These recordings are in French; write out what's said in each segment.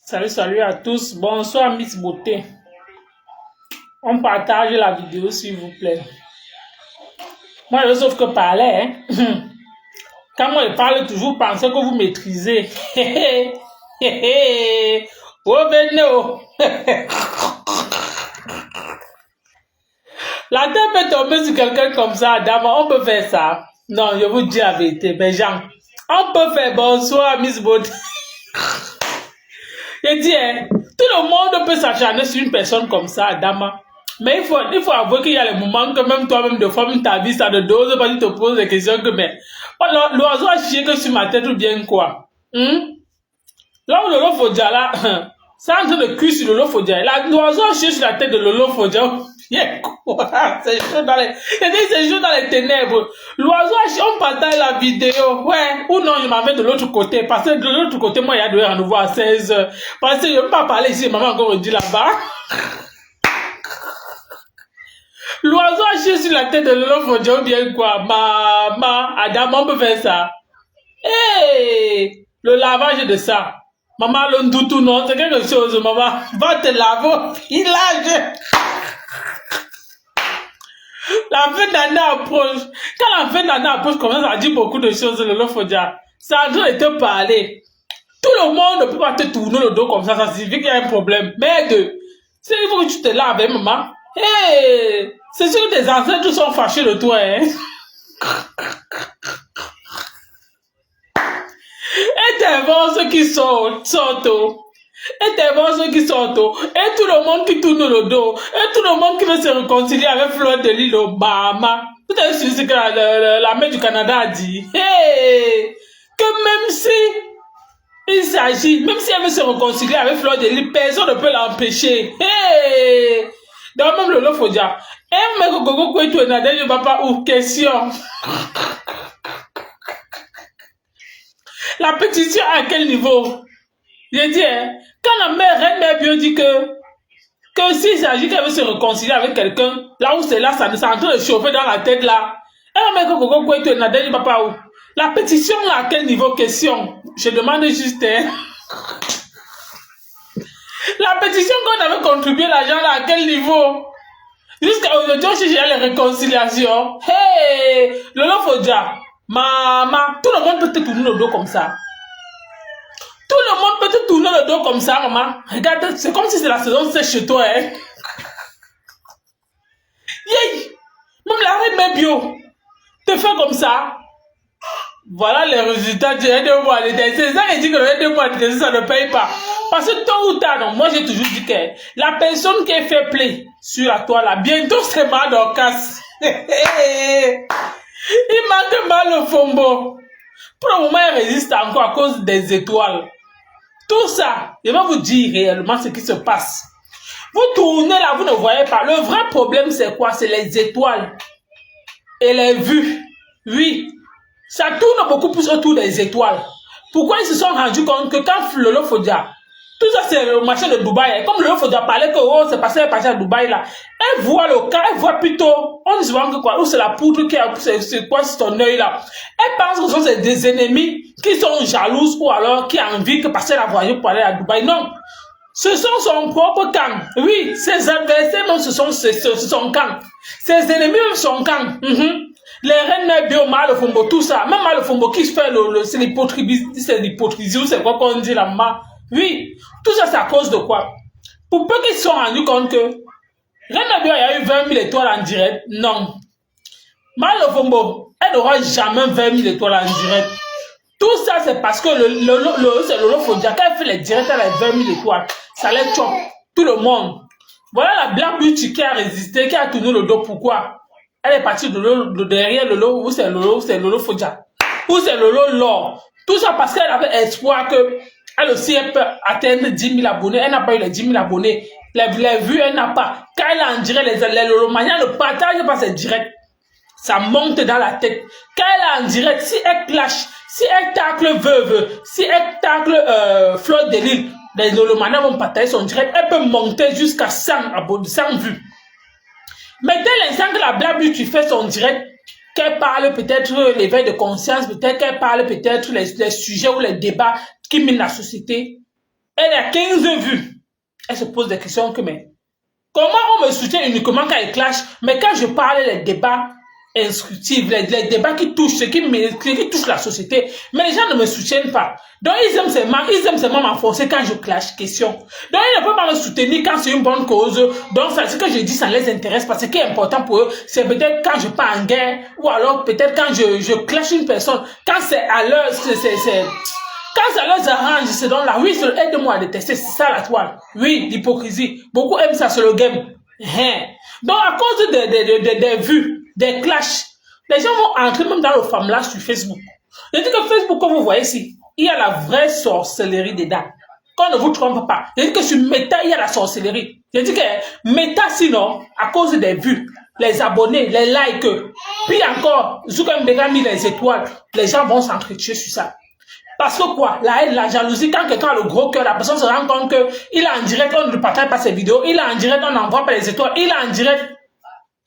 Salut, salut à tous. Bonsoir, Miss Beauté. On partage la vidéo, s'il vous plaît. Moi, je sauf que parler, hein. Quand moi, je parle toujours, pensez que vous maîtrisez. Oh, venez, oh. La tête peut tomber sur quelqu'un comme ça, dame. On peut faire ça. Non, je vous dis la vérité, mais Jean. On peut faire bonsoir, Miss Beauté. Je dis, hein, tout le monde peut s'acharner sur une personne comme ça, Adama. Mais il faut avouer qu'il y a les moments que même toi-même, de fois, même ta vie, ça ne dose pas, tu te poses des questions que, mais, oh, l'oiseau a chié que sur ma tête ou bien quoi. Là où Lolo Fodja, là, c'est en train de cuire sur Lolo Fodja. L'oiseau a chié sur la tête de Lolo Fodja. Bien quoi, c'est chaud dans les, c'est chaud dans les ténèbres. L'oiseau a chié, on partage la vidéo. Ouais, ou non, je m'en vais de l'autre côté. Parce que de l'autre côté, moi, il y a de rendez-vous à 16h. Parce que je ne peux pas parler ici, maman encore dit là-bas. L'oiseau a chié sur la tête de Lolo Fodja ou bien quoi. Maman, Adam, on peut faire ça. Hey, le lavage de ça. Maman, le doutou, non, c'est quelque chose, maman. Va te laver au village. La fin d'année approche. Quand la fin d'année approche, commence à dire beaucoup de choses, le Lofodja. Ça a déjà été parlé. Tout le monde ne peut pas te tourner le dos comme ça signifie qu'il y a un problème. Merde, c'est il faut que tu te laves, hein, maman. Hey, c'est sûr que tes ancêtres sont fâchés de toi, hein. Et tes ceux qui sortent. Et tes ceux qui sortent. Et tout le monde qui tourne le dos. Et tout le monde qui veut se réconcilier avec Fleur de l'île au Bahama. Vous avez su ce que la mère du Canada a dit. Hey, que même si il s'agit, même si elle veut se réconcilier avec Fleur de l'île, personne ne peut l'empêcher. Hey, donc même le Lofodja. Et même Gogo Kwetu et Nadège Papa ou question. La pétition à quel niveau? Je dis, hein, quand la mère, Reine Bio dit que s'il s'agit qu'elle veut se réconcilier avec quelqu'un, là où c'est là, ça est en train de chauffer dans la tête là. Elle va mettre Gogo Kwetu et Nadège Papa où? La pétition là à quel niveau? Question. Je demande juste, hein. La pétition qu'on avait contribué l'argent là à quel niveau? Jusqu'à aujourd'hui, j'ai les réconciliations. Hey, Lolo Fodja, maman, tout le monde peut te tourner le dos comme ça. Tout le monde peut te tourner le dos comme ça, maman. Regarde, c'est comme si c'est la saison sèche chez toi, hein. Yay! Même la reine bio te fait comme ça. Voilà les résultats du aide-moi. C'est ça qui dit que le aide-moi, ça ne paye pas. Parce que tôt ou tard, non, moi j'ai toujours dit que la personne qui est fait play sur la toile là, bientôt c'est mal en casse. Il manque mal au fombo. Pour le moment, il résiste encore à cause des étoiles. Tout ça, je vais vous dire réellement ce qui se passe. Vous tournez là, vous ne voyez pas. Le vrai problème, c'est quoi? C'est les étoiles et les vues. Oui, ça tourne beaucoup plus autour des étoiles. Pourquoi ils se sont rendus compte que quand Lolo Fodja, tout ça c'est le marché de Dubaï, comme Lolo Fodja parlait que oh, c'est passé à Dubaï là, elle voit le cas, elle voit plutôt, on dit souvent que quoi, ou c'est la poudre qui a, c'est quoi sur ton œil là. Elle pense que ce sont des ennemis qui sont jalouses ou alors qui ont envie que passer la voiture pour aller à Dubaï. Non, ce sont son propre camp. Oui, ses adversaires même ce sont son camp. Ses ennemis même son camp. Les reines bio, mal fombo, tout ça. Même mal fombo qui se fait c'est l'hypocrisie ou c'est quoi qu'on dit là-bas. Oui, tout ça c'est à cause de quoi? Pour peu qu'ils se sont rendus compte que reine bio, il y a eu 20 000 étoiles en direct. Non. Mal fombo, elle n'aura jamais 20 000 étoiles en direct. Tout ça c'est parce que c'est Lolo Fodja, quand elle fait les directs, elle a 20 000 étoiles. Ça les choque. Tout le monde. Voilà la Black Beauty qui a résisté, qui a tourné le dos. Pourquoi? Elle est partie de derrière Lolo, ou c'est Lolo Fodja, ou c'est Lolo Lore. Tout ça parce qu'elle avait espoir que elle aussi elle peut atteindre 10 000 abonnés. Elle n'a pas eu les 10 000 abonnés. Les vues, elle n'a pas. Quand elle a en direct, les Lolo Mania ne partagent pas ses directs. Ça monte dans la tête. Quand elle est en direct, si elle clash, si elle tacle Veuve, si elle tacle Fleur de l'île, les Lolo Mania vont partager son direct. Elle peut monter jusqu'à 100 abonnés, 100 vues. Mais dès l'instant que la Black Beauty fait son direct, qu'elle parle peut-être l'éveil de conscience, peut-être qu'elle parle peut-être les sujets ou les débats qui minent la société, Elle a 15 vues. Elle se pose des questions que, mais comment on me soutient uniquement quand il clash, mais quand je parle des débats instructifs, les débats qui touchent, qui touchent la société, mais les gens ne me soutiennent pas. Donc ils aiment seulement m'enfoncer quand je clash, question. Donc ils ne peuvent pas me soutenir quand c'est une bonne cause. Donc ça, ce que je dis, ça les intéresse parce que ce qui est important pour eux, c'est peut-être quand je pars en guerre, ou alors peut-être quand je clash une personne, quand c'est à l'heure, quand ça leur arrange, c'est donc là, oui, aide-moi à détester, c'est ça la toile. Oui, l'hypocrisie. Beaucoup aiment ça, c'est le game. Donc, à cause des vues, des clashs, les gens vont entrer même dans le famlage sur Facebook. Je dis que Facebook, comme vous voyez ici, il y a la vraie sorcellerie dedans. Qu'on ne vous trompe pas. Je dis que sur Meta, il y a la sorcellerie. Je dis que Meta, sinon, à cause des vues, les abonnés, les likes, puis encore, Zuckerberg a mis les étoiles, les gens vont s'entretuer sur ça. Parce que quoi? La haine, la jalousie, quand quelqu'un a le gros cœur, la personne se rend compte qu'il est en direct, on ne partage pas ses vidéos, il est en direct, on n'envoie pas les étoiles, il est en direct,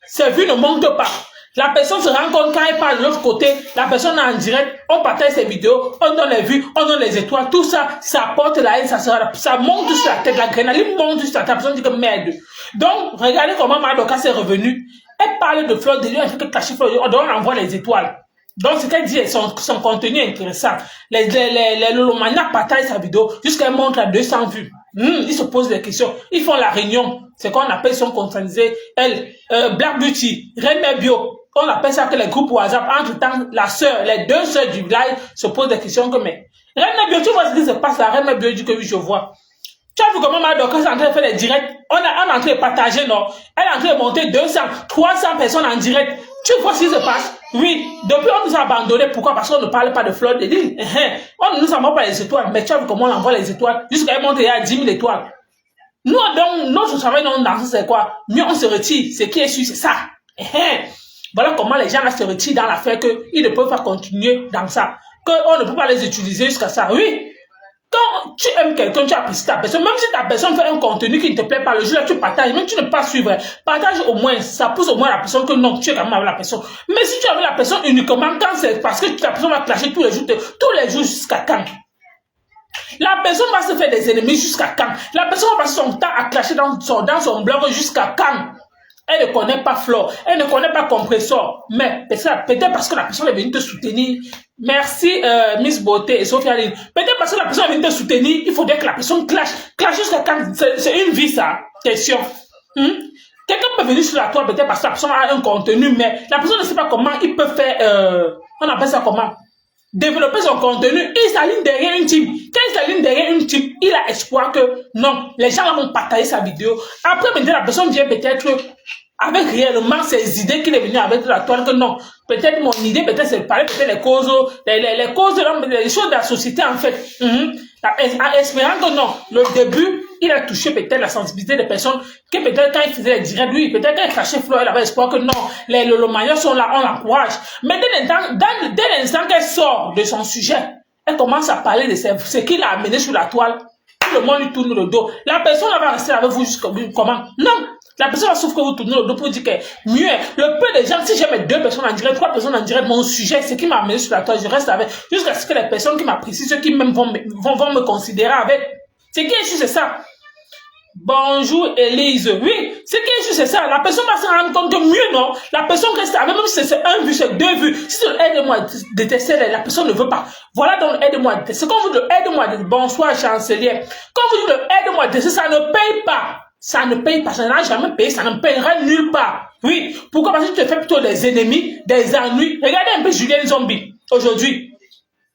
ses vues ne montent pas. La personne se rend compte quand elle parle de l'autre côté, la personne est en direct, on partage ses vidéos, on donne les vues, on donne les étoiles, tout ça, ça apporte la haine, ça monte sur la tête, la grenadine monte sur la tête, la personne dit que merde. Donc, regardez comment Madoka s'est revenue. Elle parle de Fleur de Lys, elle fait que cacher Fleur de Lys, on envoie les étoiles. Donc, ce qu'elle dit, son contenu est intéressant. Les Lolomania partagent sa vidéo jusqu'à elle montre à 200 vues. Ils se posent des questions. Ils font la réunion. C'est qu'on appelle son contranisé. Elle, Black Beauty, Reine Bio. On appelle ça que les groupes WhatsApp. Entre-temps, les deux sœurs du village se posent des questions comme, mais Reine Bio, tu vois ce qui se passe là? Reine Bio dit que oui, je vois. Tu as vu comment Madoka est en train de faire les directs? On est en train de partager, non? Elle est en train de monter 200, 300 personnes en direct. Tu vois ce qui se passe? Oui. Depuis, on nous a abandonnés. Pourquoi? Parce qu'on ne parle pas de Fleur de Lys. On ne nous envoie pas les étoiles. Mais tu as vu comment on envoie les étoiles? Jusqu'à elle monter à 10 000 étoiles. Nous, donc, notre travail dans c'est quoi? Mieux on se retire. Ce qui est sûr, c'est ça. Voilà comment les gens là se retirent dans l'affaire qu'ils ne peuvent pas continuer dans ça. Qu'on ne peut pas les utiliser jusqu'à ça. Oui. Quand tu aimes quelqu'un, tu apprécies ta personne, même si ta personne fait un contenu qui ne te plaît pas, le jour là tu partages, même si tu ne peux pas suivre, partage au moins, ça pousse au moins la personne que non, tu es quand même avec la personne. Mais si tu es avec la personne uniquement quand c'est parce que ta personne va clasher tous les jours jusqu'à quand? La personne va se faire des ennemis jusqu'à quand? La personne va passer son temps à clasher dans son blog jusqu'à quand? Elle ne connaît pas Flore, elle ne connaît pas Compressor, mais peut-être parce que la personne est venue te soutenir. Merci Miss Beauté et Sophia Lynn. Peut-être parce que la personne est venue te soutenir, il faudrait que la personne clash jusqu'à quand? C'est une vie ça, question. Quelqu'un peut venir sur la toile peut-être parce que la personne a un contenu, mais la personne ne sait pas comment il peut faire, on appelle ça comment? Développer son contenu, il s'aligne derrière une team. Quand il s'aligne derrière une team, il a espoir que non, les gens vont partager sa vidéo. Après, maintenant, la personne vient peut-être avec réellement ses idées qu'il est venu avec la toile, que non, peut-être mon idée, peut-être c'est de parler, peut-être les causes, les causes, les choses de la société en fait. En espérant que non, le début, il a touché peut-être la sensibilité des personnes, que peut-être quand il faisait les directs, lui, peut-être quand il cachait Flore, il avait espoir que non, les Lolomaniens sont là, on l'encourage. Mais dès l'instant qu'elle sort de son sujet, elle commence à parler de ce qu'il a amené sur la toile, tout le monde lui tourne le dos. La personne va rester avec vous jusqu'à comment? Non! La personne va sauf que vous tournez le dos pour dire que mieux, le peu de gens, si j'aime 2 personnes en direct, 3 personnes en direct, mon sujet, ce qui m'a amené sur la toile, je reste avec, jusqu'à ce que les personnes qui m'apprécient, ceux qui même vont me considérer avec. Ce qui est sûr, c'est ça. Bonjour Elise. Oui, ce qui est sûr, c'est ça. La personne va se rendre compte que mieux, non? La personne reste avec, même si c'est 1 vue, c'est 2 vues. Si c'est aide-moi à détester, la personne ne veut pas. Voilà donc aide-moi à détester. Quand vous dites aide-moi à détester, bonsoir chancelier. Quand vous dites aide-moi à détester, ça ne paye pas. Ça ne paye pas, ça n'a jamais payé, ça ne payera nulle part. Oui, pourquoi? Parce que tu te fais plutôt des ennemis, des ennuis. Regardez un peu Julien Zombie, aujourd'hui.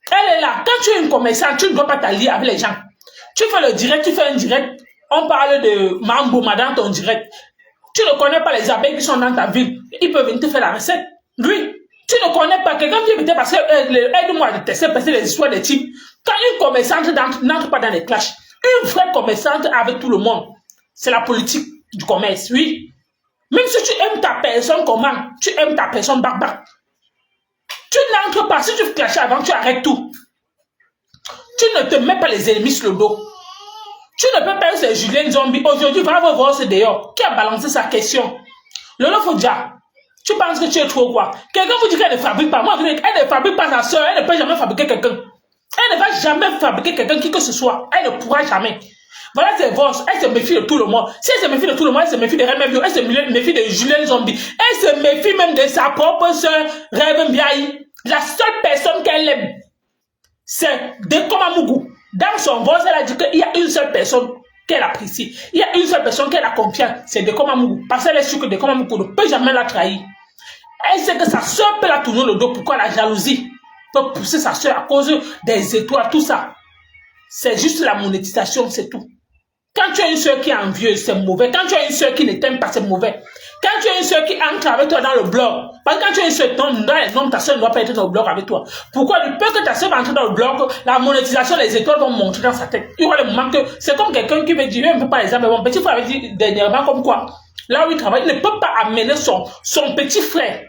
Elle est là. Quand tu es une commerçante, tu ne dois pas t'allier avec les gens. Tu fais le direct, tu fais un direct. On parle de Mambo dans ton direct. Tu ne connais pas les abeilles qui sont dans ta ville. Ils peuvent venir te faire la recette. Lui, tu ne connais pas quelqu'un qui vient parce que aide-moi à tester parce que les histoires des types. Quand une commerçante n'entre pas dans les clashs, une vraie commerçante avec tout le monde. C'est la politique du commerce, oui. Même si tu aimes ta personne comment? Tu aimes ta personne barbare. Tu n'entres pas. Si tu clashes avant, tu arrêtes tout. Tu ne te mets pas les ennemis sur le dos. Tu ne peux pas c'est Julien Zombie. Aujourd'hui, va voir ce dehors. Qui a balancé sa question? Lolo Fodja. Tu penses que tu es trop quoi? Quelqu'un vous dit qu'elle ne fabrique pas. Moi, elle ne fabrique pas sa soeur. Elle ne peut jamais fabriquer quelqu'un. Elle ne va jamais fabriquer quelqu'un qui que ce soit. Elle ne pourra jamais. Voilà ses forces. Elle se méfie de tout le monde. Si elle se méfie de tout le monde, elle se méfie de Rêve Bio, elle se méfie de Julien Zombie. Elle se méfie même de sa propre soeur, Rêve Biaï. La seule personne qu'elle aime, c'est Dekomamougou. Dans son voice, elle a dit qu'il y a une seule personne qu'elle apprécie. Il y a une seule personne qu'elle a confiance, c'est Dekomamougou. Parce qu'elle est sûre que Dekomamougou ne peut jamais la trahir. Elle sait que sa soeur peut la tourner le dos. Pourquoi la jalousie peut pousser sa soeur à cause des étoiles, tout ça. C'est juste la monétisation, c'est tout. Quand tu as une soeur qui est envieuse, c'est mauvais. Quand tu as une soeur qui ne t'aime pas, c'est mauvais. Quand tu as une soeur qui entre avec toi dans le blog, parce que quand tu as une soeur dans les noms, ta soeur ne doit pas être dans le blog avec toi. Pourquoi? Du peu que ta soeur va entrer dans le blog, la monétisation, les étoiles vont monter dans sa tête. Il y aura le moment que c'est comme quelqu'un qui veut dire, un peu par exemple, mon petit frère avait dit dernièrement comme quoi, là où il travaille, il ne peut pas amener son petit frère.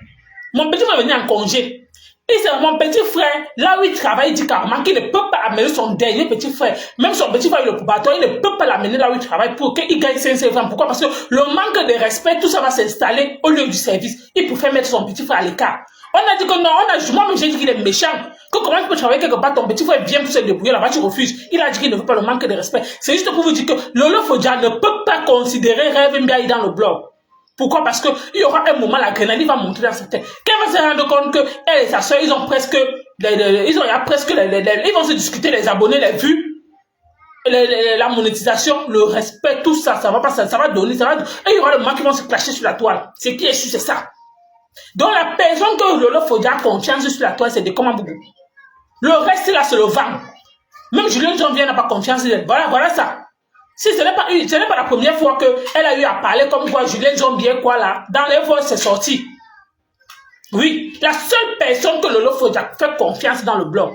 Mon petit frère venait en congé. Et c'est mon petit frère, là où il travaille, il dit carrément qu'il ne peut pas amener son dernier petit frère. Même son petit frère, le bâton, il ne peut pas l'amener là où il travaille pour qu'il gagne 500 francs. Pourquoi? Parce que le manque de respect, tout ça va s'installer au lieu du service. Il préfère mettre son petit frère à l'écart. On a dit que non, moi, j'ai dit qu'il est méchant. Que comment tu peux travailler quelque part, ton petit frère vient pour se débrouiller là-bas, tu refuses. Il a dit qu'il ne veut pas le manque de respect. C'est juste pour vous dire que Lolo Fodja ne peut pas considérer Rêve Mbiaye dans le blog. Pourquoi? Parce qu'il y aura un moment, la grenade va monter dans sa tête. Qu'elle va se rendre compte que elle et sa soeur, ils ont presque, ils vont se discuter les abonnés, les vues, la monétisation, le respect, tout ça, ça va pas, ça va donner, et il y aura le moment qui vont se clasher sur la toile. Ce qui est sûr, c'est ça. Donc la personne que Lolo Fodja a confiance sur la toile, c'est Dekomamougou. Le reste là, c'est le vent. Même Julien Janvier n'a pas confiance. Voilà ça. Si ce n'est pas la première fois qu'elle a eu à parler comme quoi Julien Zombie quoi là, dans les voix c'est sorti. Oui, la seule personne que Lolo Fodja fait confiance dans le blog,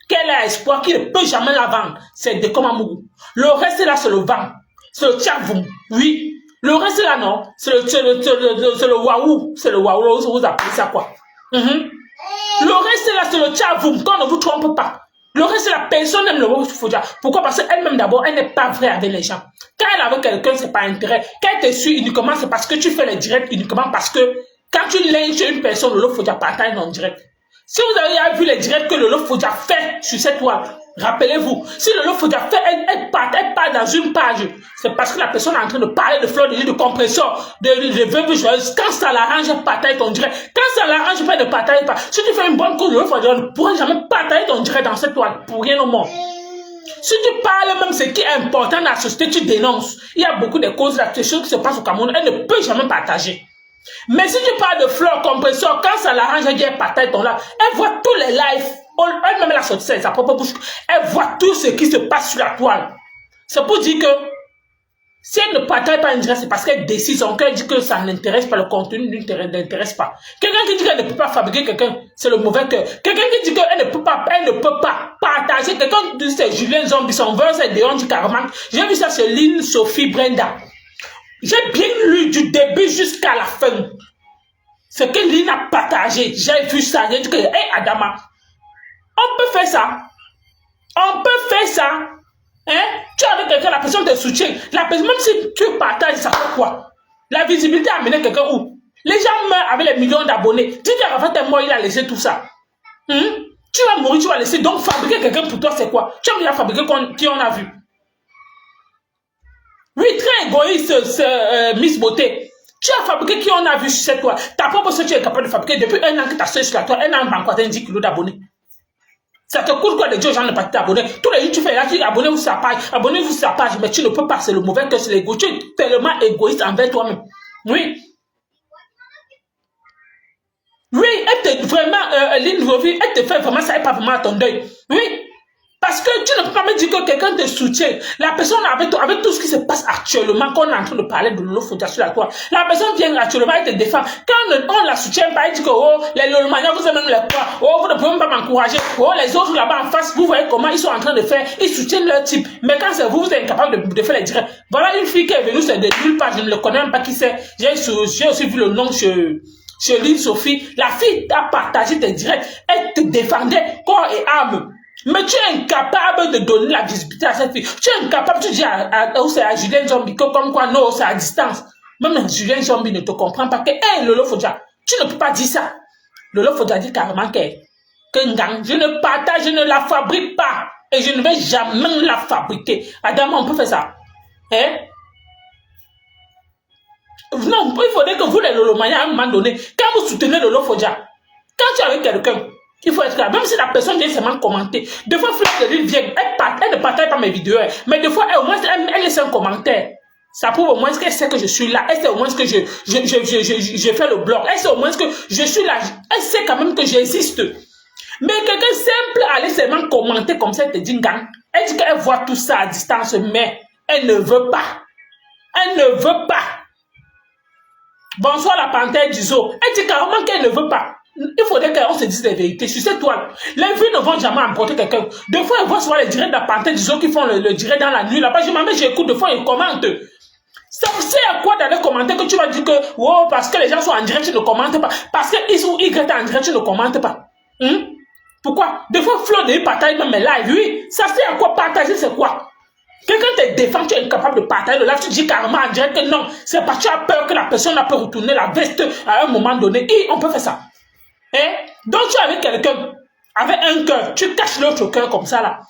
qu'elle a espoir qu'il ne peut jamais la vendre, c'est Dekomamougou. Le reste là c'est le vent, c'est le tchavoum. Oui, le reste là non, c'est le waouh, vous appelez ça quoi. Le reste là c'est le tchavoum, qu'on ne vous trompe pas. Le reste, la personne aime le Lolo Fodja. Pourquoi? Parce qu'elle-même d'abord, elle n'est pas vraie avec les gens. Quand elle est avec quelqu'un, c'est pas intérêt. Quand elle te suit uniquement, c'est parce que tu fais les directs uniquement parce que quand tu lynches une personne, Lolo Fodja partage en direct. Si vous avez vu les directs que Lolo Fodja fait sur cette toile, rappelez-vous, si Lolo Fodja fait, elle part dans une page, c'est parce que la personne est en train de parler de fleurs de compresseur, de veuve joyeuse. Quand ça l'arrange, elle partage ton direct. Quand ça l'arrange, pas de partager pas. Si tu fais une bonne cause, Lolo Fodja ne pourra jamais partager ton direct dans cette toile, pour rien au monde. Si tu parles même ce qui est important dans la société, tu dénonces. Il y a beaucoup de causes, des choses qui se passent au Cameroun, elle ne peut jamais partager. Mais si tu parles de fleurs, compresseurs, quand ça l'arrange, elle partage ton là. Elle voit tous les lives. Elle-même la sortie, c'est sa propre bouche. Elle voit tout ce qui se passe sur la toile. C'est pour dire que si elle ne partage pas un direct, c'est parce qu'elle décide son cœur, dit que ça n'intéresse pas, le contenu ne l'intéresse pas. Quelqu'un qui dit qu'elle ne peut pas fabriquer quelqu'un, c'est le mauvais cœur. Quelqu'un qui dit qu'elle ne peut pas partager, quelqu'un qui dit c'est Julien Zombie, son verre, c'est Déon du carrément. J'ai vu ça sur Lynn Sophie Brenda. J'ai bien lu du début jusqu'à la fin. Ce que Lynn a partagé, j'ai vu ça. J'ai dit que, hey Adama, on peut faire ça. On peut faire ça. Hein? Tu as avec quelqu'un, la personne te soutient. La personne, même si tu partages, ça fait quoi? La visibilité a amené quelqu'un où? Les gens meurent avec les millions d'abonnés. Tu dis qu'en fait, mort, il a laissé tout ça. Tu vas mourir, tu vas laisser. Donc, fabriquer quelqu'un pour toi, c'est quoi? Tu as déjà fabriqué qui on a vu? Oui, très égoïste, Miss Beauté. Tu as fabriqué qui on a vu sur cette toile. Ta propre soeur, tu es capable de fabriquer depuis un an que ta soeur sur la toile, un an, encore 10 kilos d'abonnés. Ça te coûte quoi de dire aux gens de ne pas t'abonner? Tous les jours, tu fais là, tu abonnez-vous sur sa page, abonnez-vous sur sa page, mais tu ne peux pas, c'est le mauvais que c'est l'égo. Tu es tellement égoïste envers toi-même. Oui. Oui, elle te vraiment, elle te fait vraiment ça, elle pas vraiment à ton deuil. Oui. Parce que tu ne peux pas me dire que quelqu'un te soutient. La personne avec tout ce qui se passe actuellement, qu'on est en train de parler de Lolo Fodja sur la toile, la personne vient actuellement et te défend. Quand on la soutient pas, elle dit que oh, les Lolomaniens, vous avez même les poids, oh, vous ne pouvez même pas m'encourager, oh, les autres là-bas en face, vous voyez comment ils sont en train de faire, ils soutiennent leur type. Mais quand c'est vous, vous êtes incapable de faire les directs. Voilà une fille qui est venue, c'est de nulle part, je ne le connais même pas qui c'est. J'ai aussi vu le nom chez Lynn Sophie. La fille t'a partagé tes directs, elle te défendait corps et âme. Mais tu es incapable de donner la visibilité à cette fille. Tu es incapable, tu dis à Julien Zombie que comme quoi, non, c'est à distance. Même Julien Zombie ne te comprend pas que, hey, Lolo Fodja, tu ne peux pas dire ça. Lolo Fodja dit carrément que Kengang. Je ne partage, je ne la fabrique pas. Et je ne vais jamais la fabriquer. Adam, on peut faire ça. Hein? Non, il faudrait que vous, les Lolomania, à un moment donné, quand vous soutenez Lolo Fodja, quand tu es avec quelqu'un, il faut être là. Même si la personne vient seulement commenter. Des fois, Fleur de Lille vient, elle ne partage pas mes vidéos. Mais des fois, au moins, elle laisse un commentaire. Ça prouve au moins qu'elle sait que je suis là. Elle sait au moins que je fais le blog. Elle sait au moins que je suis là. Elle sait quand même que j'existe. Mais quelqu'un simple allait seulement commenter comme ça, elle te dit, elle dit qu'elle voit tout ça à distance, mais elle ne veut pas. Elle ne veut pas. Bonsoir la panthère du zoo. Elle dit carrément qu'elle ne veut pas. Il faudrait qu'on se dise la vérité. Sur cette toile, les vues ne vont jamais emporter quelqu'un. Des fois, elle voit souvent les directs de la panthère du zoo qui font le direct dans la nuit. Là-bas, je m'en mets, j'écoute, des fois, ils commentent. Ça sert à quoi d'aller commenter que tu vas dire que, oh, parce que les gens sont en direct, tu ne commentes pas. Parce que X ou Y en direct, tu ne commentes pas. Pourquoi? Des fois, Flo de partage même mes lives. Oui, ça sert à quoi partager, c'est quoi? Quelqu'un te défend, tu es incapable de partager le live, tu dis carrément en direct que non, c'est parce que tu as peur que la personne peut retourner la veste à un moment donné. Et on peut faire ça. Donc tu es avec quelqu'un, avec un cœur, tu caches l'autre cœur comme ça là.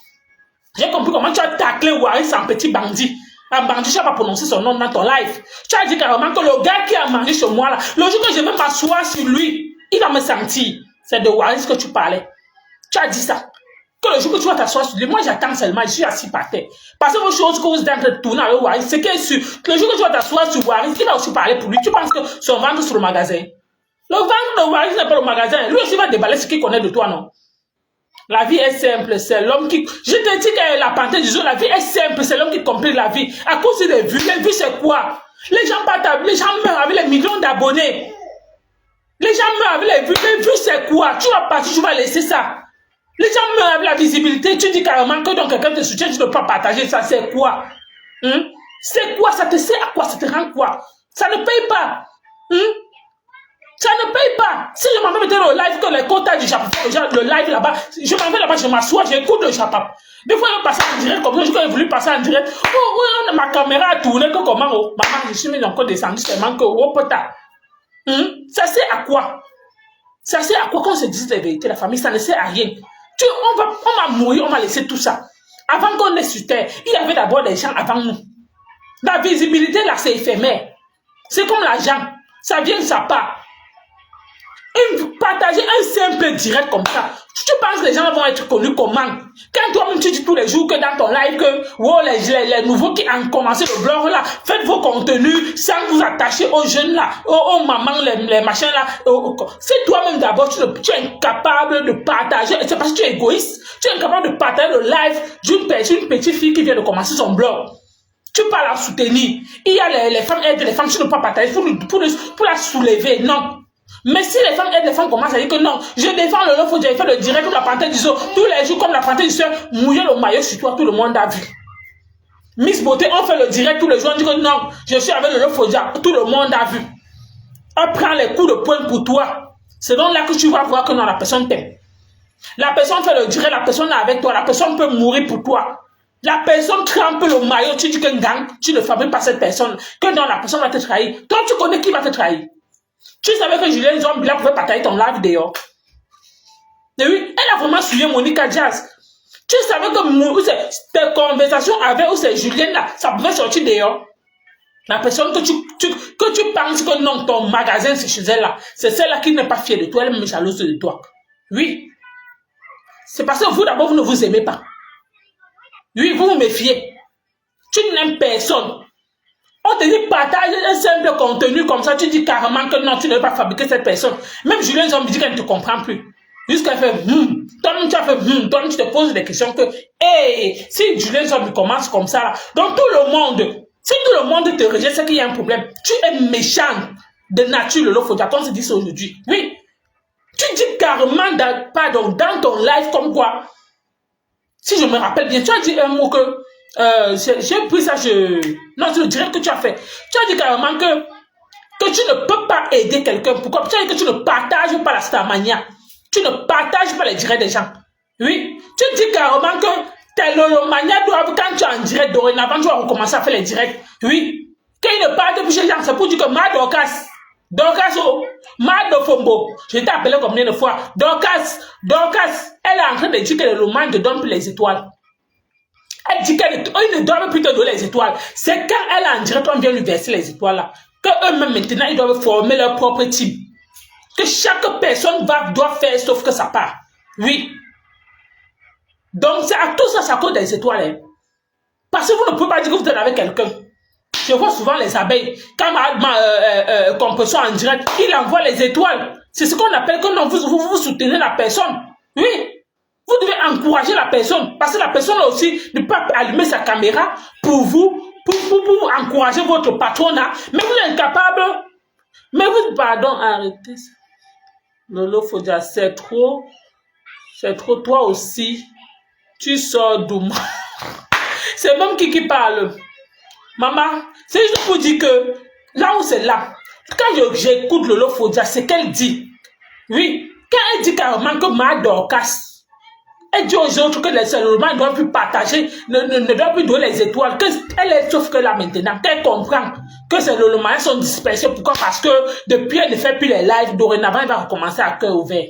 J'ai compris comment tu as taclé Waris en petit bandit. Un bandit, tu n'as pas prononcé son nom dans ton live. Tu as dit carrément que le gars qui a mangé chez moi là, le jour que je vais m'asseoir sur lui, il va me sentir. C'est de Waris que tu parlais. Tu as dit ça. Que le jour que tu vas t'asseoir sur lui, moi j'attends seulement, je suis assis par terre. Parce que vos choses que vous êtes en train de tourner avec Waris, c'est qu'il est sûr que le jour que tu vas t'asseoir sur Waris, il va aussi parler pour lui. Tu penses que son ventre sur le magasin. Le ventre de Waris n'est pas le magasin. Lui aussi va déballer ce qu'il connaît de toi, non? La vie est simple, c'est l'homme qui... Je te dis que la panthère du jour, la vie est simple, c'est l'homme qui complique la vie. À cause des vues, les vues c'est quoi? Les gens partent, les gens meurent avec les millions d'abonnés. Les gens meurent avec les vues c'est quoi? Tu vas partir, tu vas laisser ça. Les gens meurent avec la visibilité, tu dis carrément que donc quelqu'un te soutient, tu ne peux pas partager ça, c'est quoi? C'est quoi? Ça te sert à quoi? Ça te rend quoi? Ça ne paye pas. Ça ne paye pas. Si je m'en vais mettre le live, que les quotas du Japon, le live là-bas, je m'en vais là-bas, je m'assois, j'écoute le Japon. Des fois, je passe en direct, comme ça, j'ai voulu passer en direct. Oh, oui, ma caméra a tourné, que comment, oh, maman, je suis mis encore descendu, seulement que, oh, putain. Ça sert à quoi? Ça sert à quoi qu'on se dise la vérité, la famille, ça ne sert à rien. On va mourir, on va laisser tout ça. Avant qu'on ait sur terre, il y avait d'abord des gens avant nous. La visibilité, là, c'est éphémère. C'est comme l'argent. Ça vient, ça part. Partager un simple direct comme ça. Tu penses que les gens vont être connus comment? Quand toi-même tu dis tous les jours que dans ton live que oh, les nouveaux qui ont commencé le blog là, faites vos contenus sans vous attacher aux jeunes là, aux mamans, les machins là. C'est toi-même d'abord, tu es incapable de partager. C'est parce que tu es égoïste. Tu es incapable de partager le live d'une petite fille qui vient de commencer son blog. Tu peux la soutenir. Il y a les femmes aident les femmes, tu ne peux pas partager pour la soulever. Non. Mais si les femmes aident les femmes commencent à dire que non, je défends le Lolo Fodja, il fait le direct comme la panthère du zoo, tous les jours comme la panthère du zoo, mouiller le maillot sur toi, tout le monde a vu. Miss Beauté, on fait le direct tous les jours, on dit que non, je suis avec le Lolo Fodja, tout le monde a vu. On prend les coups de poing pour toi. C'est donc là que tu vas voir que non, la personne t'aime. La personne fait le direct, la personne est avec toi, la personne peut mourir pour toi. La personne trempe le maillot, tu dis qu'un gang, tu ne fabriques pas cette personne, que non, la personne va te trahir. Toi, tu connais qui va te trahir. Tu savais que Julien Zombila pouvait partager ton live dehors. Et oui, elle a vraiment suivi Monica Jazz. Tu savais que tes conversations avec c'est Julien là, ça pouvait sortir dehors. La personne que tu penses que non, ton magasin c'est chez elle là, c'est celle-là qui n'est pas fière de toi, elle est même jalouse de toi. Oui. C'est parce que vous d'abord, vous ne vous aimez pas. Oui, vous vous méfiez. Tu n'aimes personne. On te dit partage un simple contenu comme ça, tu dis carrément que non, tu ne veux pas fabriquer cette personne. Même Julien Zombie dit qu'elle ne te comprend plus. Jusqu'à fait toi-même tu as fait toi-même tu te poses des questions que si Julien Zombie commence comme ça là, donc tout le monde, si tout le monde te rejette, c'est qu'il y a un problème. Tu es méchant de nature, le Lolo Fodja, comme se dit ça aujourd'hui. Oui. Tu dis carrément dans ton live comme quoi, si je me rappelle bien, tu as dit un mot que j'ai pris ça, non, c'est le direct que tu as fait. Tu as dit carrément que tu ne peux pas aider quelqu'un. Pourquoi? Tu as dit que tu ne partages pas la Starmania. Tu ne partages pas les directs des gens. Oui. Tu dis carrément que tes Lolomania doivent, quand tu es en direct, dorénavant, tu vas recommencer à faire les directs. Oui. Quand il ne parle plus chez les gens, c'est pour dire que ma Dorcas, oh, Mado Fombo, je t'ai appelé combien de fois? Dorcas, elle est en train de dire que le roman ne donne plus les étoiles. Elle dit qu'elle ne doit plus te donner les étoiles. C'est quand elle est en direct, on vient lui verser les étoiles là. Que eux-mêmes maintenant, ils doivent former leur propre team. Que chaque personne doit faire sauf que ça part. Oui. Donc, c'est à tout ça, ça cause des étoiles. Hein. Parce que vous ne pouvez pas dire que vous êtes avec quelqu'un. Je vois souvent les abeilles, quand compression en direct, il envoie les étoiles. C'est ce qu'on appelle que non, vous soutenez la personne. Oui. Vous devez encourager la personne. Parce que la personne aussi ne peut pas allumer sa caméra pour vous encourager votre patronat. Mais vous êtes incapable. Mais vous, pardon, arrêtez ça. Lolo Fodia, c'est trop. C'est trop, toi aussi. Tu sors d'où? C'est même qui parle. Maman, c'est juste pour dire que là où c'est là, quand j'écoute Lolo Fodia, c'est qu'elle dit. Oui, quand elle dit carrément que ma Dorcas, elle dit aux autres que les roman ne doivent plus partager, ne doivent plus donner les étoiles, qu'elle est sauf que là maintenant, qu'elle comprend que ces roman sont dispersés. Pourquoi? Parce que depuis elle ne fait plus les lives, dorénavant elle va recommencer à cœur ouvert.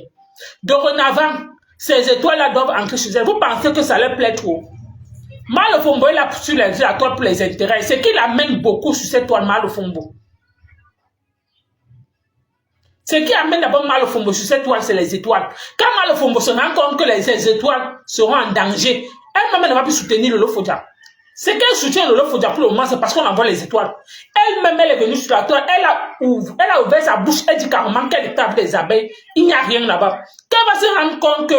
Dorénavant, ces étoiles-là doivent entrer chez elle. Vous pensez que ça leur plaît trop? Mal Fombo, il a sur les toiles pour les intérêts. C'est qu'il amène beaucoup sur cette toile, Mal Fombo. Ce qui amène d'abord Mal Fombo sur cette toile, c'est les étoiles. Quand Mal Fombo se rend compte que les étoiles seront en danger, elle-même ne va plus soutenir Lolo Fodia. Ce qu'elle soutient Lolo Fodia pour le moment, c'est parce qu'on envoie les étoiles. Elle-même, elle est venue sur la toile, elle a ouvert sa bouche, elle dit carrément qu'elle est avec les abeilles. Il n'y a rien là-bas. Quand elle va se rendre compte que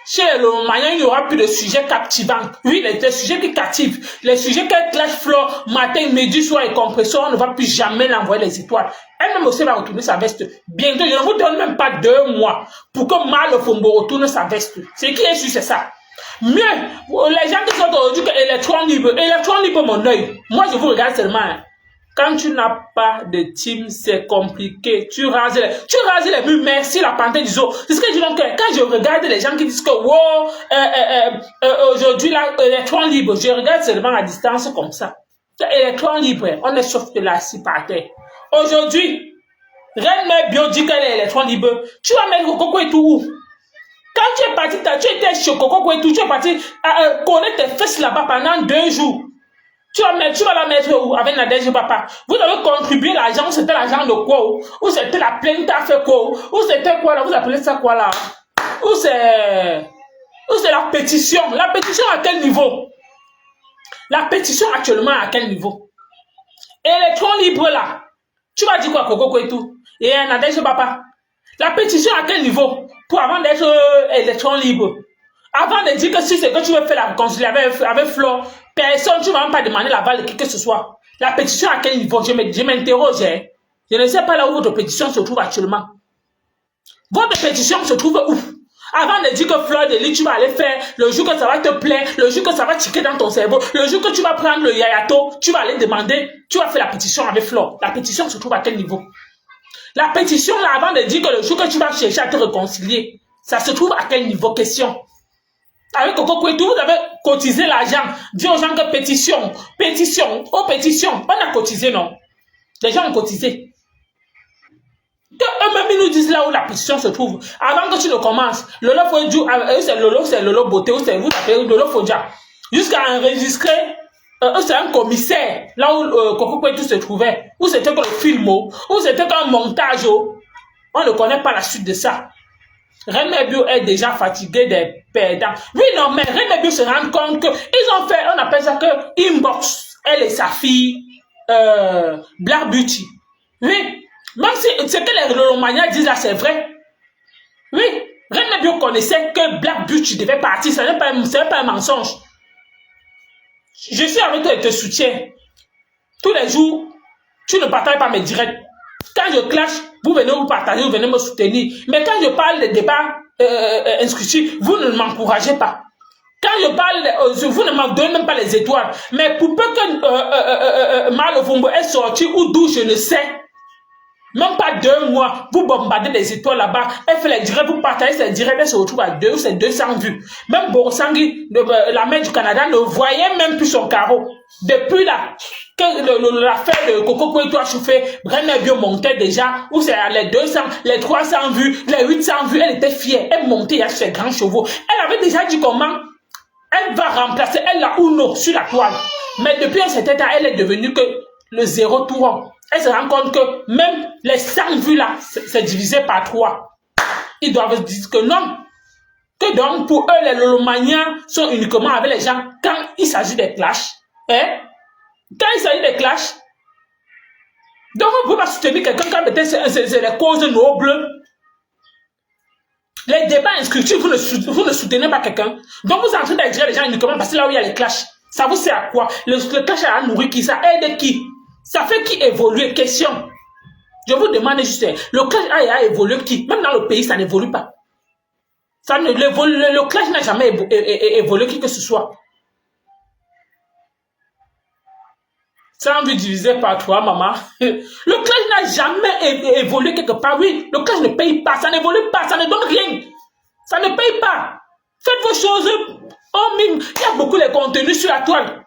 chez le Mayan, il n'y aura plus de sujets captivants. Oui, les sujets qui captivent, les sujets qu'elle clash flore, matin, midi, soir et compression, on ne va plus jamais l'envoyer les étoiles. Elle-même aussi va retourner sa veste. Bientôt, je ne vous donne même pas 2 mois pour que Mal Fombo retourne sa veste. Ce qui est sûr, c'est ça. Mieux, les gens qui sont aujourd'hui que électron libre mon œil. Moi, je vous regarde seulement. Hein. Quand tu n'as pas de team, c'est compliqué. Tu rases les murs, merci la panthère du zoo. C'est ce que je dis donc. Quand je regarde les gens qui disent que wow, aujourd'hui, là, électron libre, je regarde seulement à distance comme ça. Électron libre, on est sauf de la assis par terre. Aujourd'hui, Reine Mère Bio dit qu'elle est électron libre. Tu vas mettre Coco et tout où? Quand tu es parti, tu étais chez Coco et tout, tu es parti connaître tes fesses là-bas pendant 2 jours. Tu vas la mettre où avec Nadège Papa? Vous avez contribué l'argent, ou c'était l'argent de quoi? Ou c'était la plainte, t'as fait quoi? Ou c'était quoi là? Vous appelez ça quoi là? Ou c'est la pétition? La pétition à quel niveau? La pétition actuellement à quel niveau? Électron libre là. Tu vas dire quoi, Coco et tout? Et Nadège Papa? La pétition à quel niveau? Pour avant d'être électron libre. Avant de dire que si c'est que tu veux faire la réconciliation avec Flo, personne, tu ne vas même pas demander l'aval de qui que ce soit. La pétition à quel niveau? Je m'interroge. Hein. Je ne sais pas là où votre pétition se trouve actuellement. Votre pétition se trouve où? Avant de dire que Fleur de Lys, tu vas aller faire, le jour que ça va te plaire, le jour que ça va tiquer dans ton cerveau, le jour que tu vas prendre le yayato, tu vas aller demander, tu vas faire la pétition avec Fleur. La pétition se trouve à quel niveau? La pétition, là, avant de dire que le jour que tu vas chercher à te réconcilier, ça se trouve à quel niveau? Question. Avec Coco Kouetou, vous avez cotisé l'argent. Dis aux gens que pétition. On a cotisé, non? Les gens ont cotisé. Que eux-mêmes, ils nous disent là où la pétition se trouve. Avant que tu ne commences, Lolo Fodia, c'est Lolo Beauté, ou c'est vous appelez Lolo Fodia. Jusqu'à enregistrer, c'est un commissaire, là où Coco Kouetou se trouvait. Où c'était que le film, où c'était qu'un montage. On ne connaît pas la suite de ça. Reine Bio est déjà fatiguée des perdants. Oui, non, mais Reine Bio se rend compte qu'ils ont fait, on appelle ça que inbox, elle et sa fille, Black Beauty. Oui, même si ce que les Romaniens disent là, c'est vrai. Oui, Reine Bio connaissait que Black Beauty devait partir, ce n'est pas un mensonge. Je suis avec toi et te soutiens. Tous les jours, tu ne partages pas mes directs. Quand je clash, vous venez vous partager, vous venez me soutenir. Mais quand je parle de débats instructifs, vous ne m'encouragez pas. Quand je parle, vous ne m'en donnez même pas les étoiles. Mais pour peu que Mal Fombo est sorti ou d'où je ne sais, même pas 2 mois, vous bombardez des étoiles là-bas, elle fait les directs, vous partagez ces directs, elle se retrouve à 2 ou c'est 200 vues. Même Borosangui, la mère du Canada, ne voyait même plus son carreau. Depuis là, que l'affaire de Coco Kouetou a chauffé, Brenner montait déjà, où c'est les 200, les 300 vues, les 800 vues, elle était fière, elle montait sur ses grands chevaux. Elle avait déjà dit comment elle va remplacer elle la Uno sur la toile. Mais depuis un certain temps, elle est devenue que le 0 tour. Elle se rend compte que même les 100 vues là, c'est divisé par 3. Ils doivent dire que non. Que donc pour eux, les lolomaniens sont uniquement avec les gens quand il s'agit des clashs. Hein? Quand il s'agit des clashs. Donc on ne peut pas soutenir quelqu'un quand c'est les causes nobles. Les débats instructifs, vous ne soutenez pas quelqu'un. Donc vous êtes en train d'agir les gens uniquement parce que là où il y a les clashs. Ça vous sert à quoi? Le clash a nourri qui? Ça aide qui? Ça fait qui évoluer? Question. Je vous demande juste, le clash a évolué qui? Même dans le pays, ça n'évolue pas. Le clash n'a jamais évolué qui que ce soit. Sans envie diviser par 3, maman. Le clash n'a jamais évolué quelque part. Oui, le clash ne paye pas, ça n'évolue pas, ça ne donne rien. Ça ne paye pas. Faites vos choses. Oh, mime, il y a beaucoup de contenus sur la toile.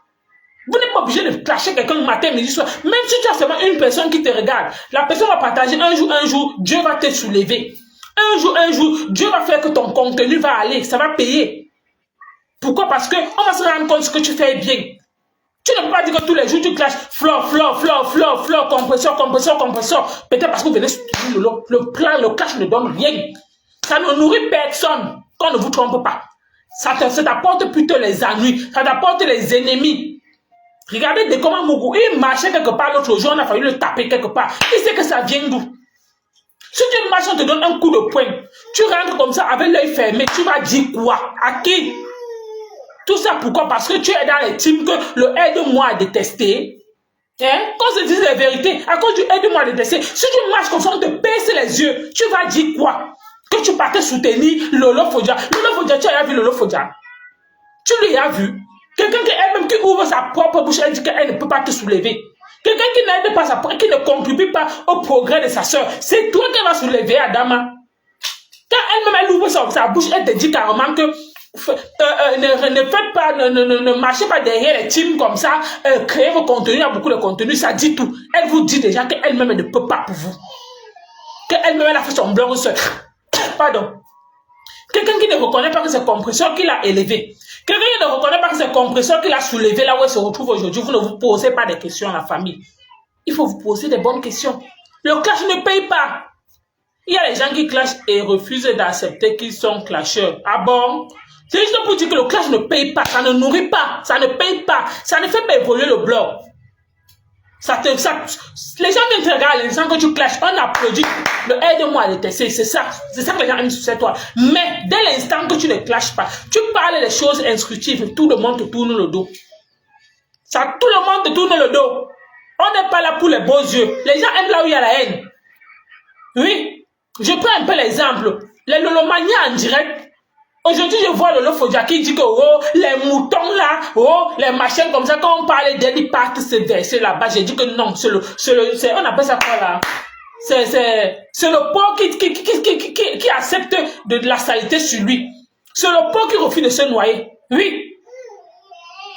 Vous n'êtes pas obligé de clasher quelqu'un le matin, midi, soir. Même si tu as seulement une personne qui te regarde, la personne va partager un jour, Dieu va te soulever. Un jour, Dieu va faire que ton contenu va aller, ça va payer. Pourquoi? Parce que on va se rendre compte que tu fais bien. Tu ne peux pas dire que tous les jours tu clashes flore, compresseur. Peut-être parce que vous venez soutenir le clash ne donne rien. Ça ne nourrit personne. Qu'on ne vous trompe pas. Ça t'apporte plutôt les ennuis, ça t'apporte les ennemis. Regardez de comment Mougou, il marchait quelque part l'autre jour, on a fallu le taper quelque part. Il sait que ça vient d'où? Si tu marches, on te donne un coup de poing. Tu rentres comme ça avec l'œil fermé, tu vas dire quoi? À qui? Tout ça pourquoi? Parce que tu es dans les teams que le aide-moi à détester. Hein? Qu'on se dise la vérité, à cause du aide-moi à détester. Si tu marches comme ça, on te baisse les yeux, tu vas dire quoi? Que tu partais soutenir Lolo Fodja. Lolo Fodja, tu as vu Lolo Fodja? Tu lui as vu? Quelqu'un qui elle-même qui ouvre sa propre bouche, elle dit qu'elle ne peut pas te soulever. Quelqu'un qui n'aide pas qui ne contribue pas au progrès de sa soeur, c'est toi qui vas soulever Adama. Quand elle-même elle ouvre sa bouche, elle te dit carrément que ne faites pas, ne marchez pas derrière les teams comme ça, créez vos contenus, il y a beaucoup de contenus, ça dit tout. Elle vous dit déjà qu'elle-même ne peut pas pour vous. Qu'elle-même elle a fait son blanc seul. Pardon. Quelqu'un qui ne reconnaît pas que c'est compresseur qui l'a élevé. Quelqu'un qui ne reconnaît pas que c'est compresseur qui l'a soulevé là où elle se retrouve aujourd'hui. Vous ne vous posez pas des questions à la famille. Il faut vous poser des bonnes questions. Le clash ne paye pas. Il y a les gens qui clashent et refusent d'accepter qu'ils sont clasheurs. Ah bon? C'est juste pour dire que le clash ne paye pas. Ça ne nourrit pas. Ça ne paye pas. Ça ne fait pas évoluer le blog. Les gens viennent te regarder, les gens que tu clashes, on applaudit. Le aide-moi à détester, c'est ça que les gens aiment sur toi. Mais dès l'instant que tu ne clashes pas, tu parles des choses instructives, tout le monde te tourne le dos. Ça, tout le monde te tourne le dos. On n'est pas là pour les beaux yeux. Les gens aiment là où il y a la haine. Oui, je prends un peu l'exemple. Les lolomaniens en direct. Aujourd'hui, je vois Lolo Fodja qui dit que oh, les moutons là, oh, les machins comme ça, quand on parle d'elle, ils partent se verser là-bas. J'ai dit que non, on appelle ça quoi là? C'est le porc qui accepte de la saleté sur lui. C'est le porc qui refuse de se noyer. Oui.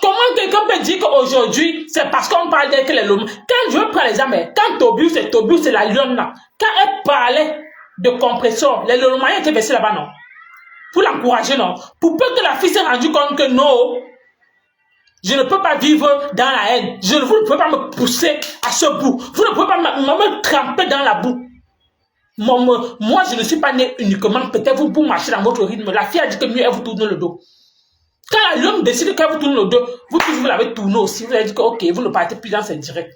Comment quelqu'un peut dire qu'aujourd'hui, c'est parce qu'on parle d'elle que les lolomaniens. Quand je prends les amis, quand Tobius, c'est la lionne là. Quand elle parlait de compresseur, les lolomaniens étaient versés là-bas, non? Pour l'encourager, non. Pour peu que la fille s'est rendue compte que non, je ne peux pas vivre dans la haine. Vous ne pouvez pas me pousser à ce bout. Vous ne pouvez pas me tremper dans la boue. Moi, je ne suis pas né uniquement peut-être vous pour marcher dans votre rythme. La fille a dit que mieux elle vous tourne le dos. Quand l'homme décide qu'elle vous tourne le dos, vous l'avez tourné aussi. Vous avez dit que ok, vous ne partez plus dans cette direct.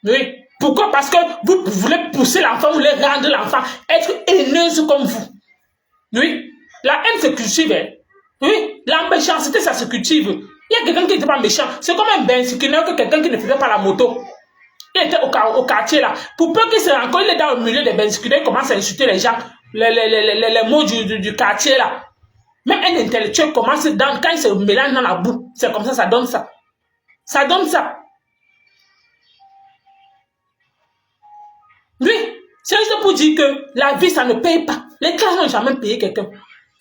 Oui. Pourquoi? Parce que vous voulez pousser l'enfant, vous voulez rendre l'enfant être haineuse comme vous. Oui, la haine se cultive. Hein. Oui, la méchanceté, ça se cultive. Il y a quelqu'un qui n'était pas méchant. C'est comme un bensiquineur que quelqu'un qui ne faisait pas la moto. Il était au quartier là. Pour peu qu'il se rende compte, il est dans le milieu des bensiquineurs, il commence à insulter les gens, les mots du quartier là. Même un intellectuel commence quand il se mélange dans la boue. C'est comme ça donne ça. Ça donne ça. Oui, c'est juste pour dire que la vie, ça ne paye pas. Les classes n'ont jamais payé quelqu'un.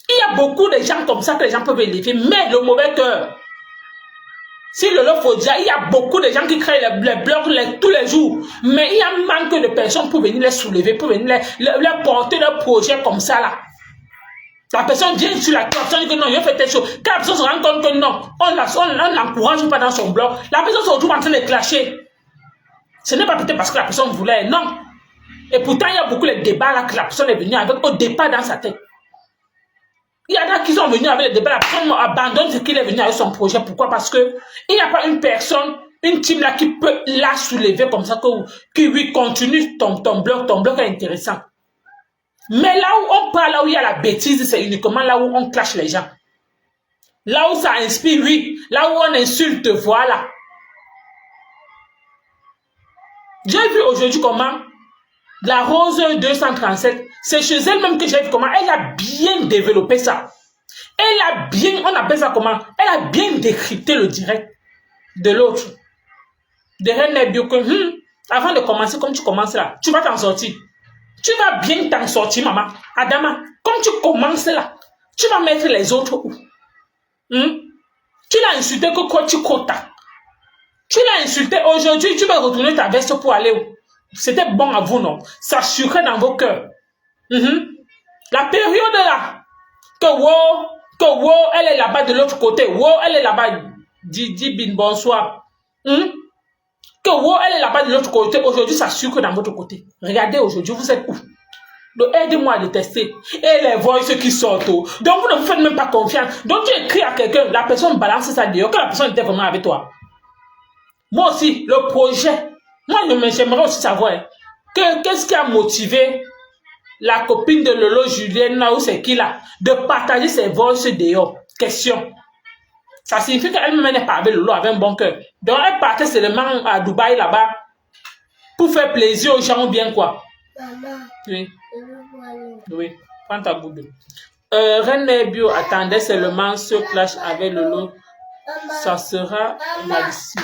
Il y a beaucoup de gens comme ça que les gens peuvent élever, mais le mauvais cœur, Si le lot faut dire, il y a beaucoup de gens qui créent les blocs tous les jours. Mais il y a un manque de personnes pour venir les soulever, pour venir les porter leur projet comme ça là. La personne vient sur la personne dit que non, il fait telle chose. Quand la personne se rend compte que non, on ne l'encourage pas dans son bloc, la personne se retrouve en train de clasher. Ce n'est pas peut-être parce que la personne voulait, non. Et pourtant, il y a beaucoup de débats là que la personne est venue avec au départ dans sa tête. Il y en a qui sont venus avec le débat, la personne abandonne ce qu'il est venu avec son projet. Pourquoi? Parce que il n'y a pas une personne, une team là qui peut la soulever comme ça, qui oui, continue ton bloc est intéressant. Mais là où on parle, là où il y a la bêtise, c'est uniquement là où on clash les gens. Là où ça inspire, oui. Là où on insulte, voilà. J'ai vu aujourd'hui comment la Rose 237, c'est chez elle-même que j'ai vu comment elle a bien développé ça. Elle a bien, on appelle ça comment? Elle a bien décrypté le direct de l'autre. De René Bio que, avant de commencer comme tu commences là, tu vas t'en sortir. Tu vas bien t'en sortir, maman. Adama, comme tu commences là, tu vas mettre les autres où? Tu l'as insulté que quoi tu quotas. Tu l'as insulté aujourd'hui, tu vas retourner ta veste pour aller où? C'était bon à vous, non? Ça sucrait dans vos cœurs. La période là, que wow, elle est là-bas de l'autre côté. Wow, elle est là-bas. Dis bin bonsoir. Que wow, elle est là-bas de l'autre côté. Aujourd'hui, ça sucre dans votre côté. Regardez aujourd'hui, vous êtes où? Donc, aidez-moi à détester. Et les voices qui sortent. Donc, vous ne vous faites même pas confiance. Donc, tu écris à quelqu'un, la personne balance ça dehors. Que la personne était vraiment avec toi. Moi aussi, le projet. Moi, j'aimerais aussi savoir qu'est-ce qui a motivé la copine de Lolo Julienne, là où c'est qui là, de partager ses voices dehors. Question. Ça signifie qu'elle-même n'est pas avec Lolo, avec un bon cœur. Donc, elle partait seulement à Dubaï là-bas pour faire plaisir aux gens ou bien quoi. Maman. Oui. Oui. Prends ta gourde. René Bio attendait seulement ce clash avec Lolo. Ça sera malicieux.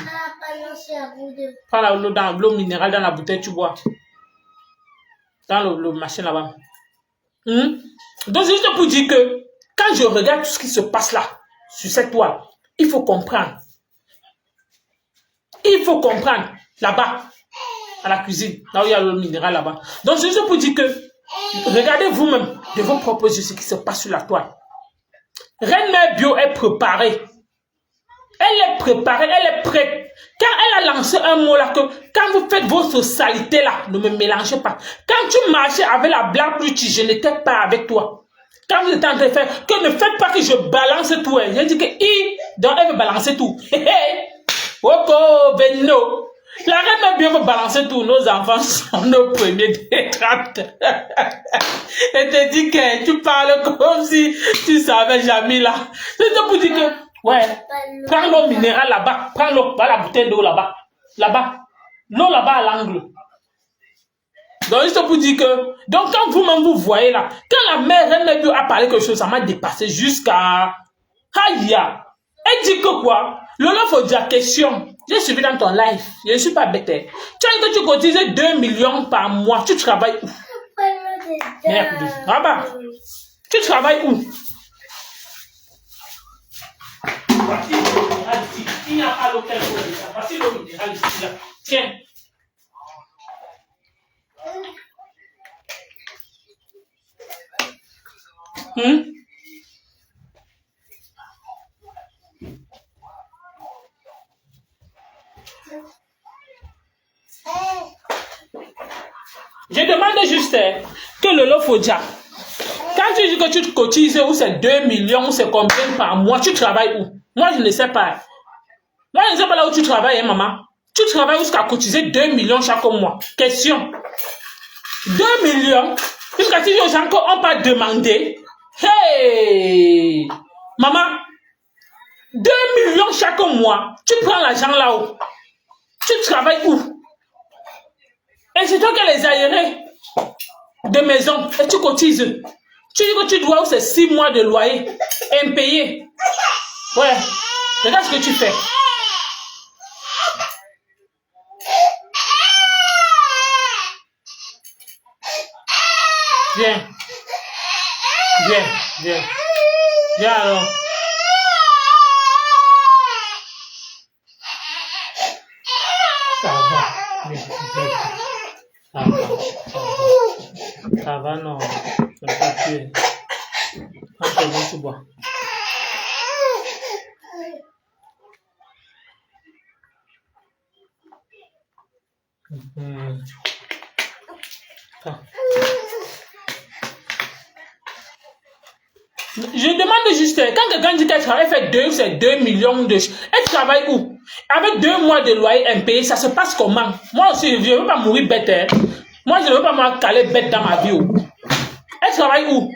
Prends l'eau dans l'eau minérale dans la bouteille, tu bois. Dans le machin là-bas. Donc, c'est juste pour dire que quand je regarde tout ce qui se passe là, sur cette toile, il faut comprendre. Il faut comprendre. Là-bas, à la cuisine, là où il y a l'eau minérale là-bas. Donc, c'est juste pour dire que regardez vous-même de vos propres yeux ce qui se passe sur la toile. Reine Mère Bio est préparée. Elle est préparée, elle est prête. Quand elle a lancé un mot là, que quand vous faites votre saleté là, ne me mélangez pas. Quand tu marchais avec la blague plus, je n'étais pas avec toi. Quand vous êtes en train de faire, que ne faites pas que je balance tout. J'ai dit que donc elle veut balancer tout. Oko, Benno. La reine bien veut balancer tout. Nos enfants sont nos premiers détracteurs. Elle te dit que tu parles comme si tu savais jamais là. C'est pour dire que ouais, prends l'eau minérale là-bas, prends l'eau, la bouteille d'eau là-bas, l'eau là-bas à l'angle. Donc, juste pour dire que, donc quand vous-même vous voyez là, quand la mère Reine a parlé quelque chose, ça m'a dépassé jusqu'à, aïe, elle dit que quoi, Lolo faut dire question, j'ai suivi dans ton live, je ne suis pas bête. Tu as dit que tu cotises 2 millions par mois, tu travailles où? Merde, là-bas, tu travailles où? Voici l'eau minérale ici. Il n'y a pas l'eau qu'elle veut déjà. Voici l'eau minérale ici. Là. Tiens. Je demande juste que le lot faut dire. Quand tu dis que tu te cotises, ou c'est 2 millions, ou c'est combien par mois, tu travailles où? Moi, je ne sais pas. Moi, je ne sais pas là où tu travailles, hein, maman. Tu travailles jusqu'à cotiser 2 millions chaque mois. Question. 2 millions, jusqu'à dire aux gens qu'on peut demander. Hey! Maman, 2 millions chaque mois, tu prends l'argent là-haut. Tu travailles où? Et c'est toi qui as les aérés de maison et tu cotises. Tu dis que tu dois, c'est 6 mois de loyer impayé. Ouais, regarde ce que tu fais. Viens. Viens, viens. Viens alors. Ça va, non. Je ne pas tuer. Après, tu bois. Je demande juste, quand quelqu'un dit qu'elle travaille, fait 2 millions de... Elle travaille où? Avec 2 mois de loyer impayé, ça se passe comment? Moi aussi, je ne veux pas mourir bête. Hein. Moi, je ne veux pas me caler bête dans ma vie. Elle travaille où?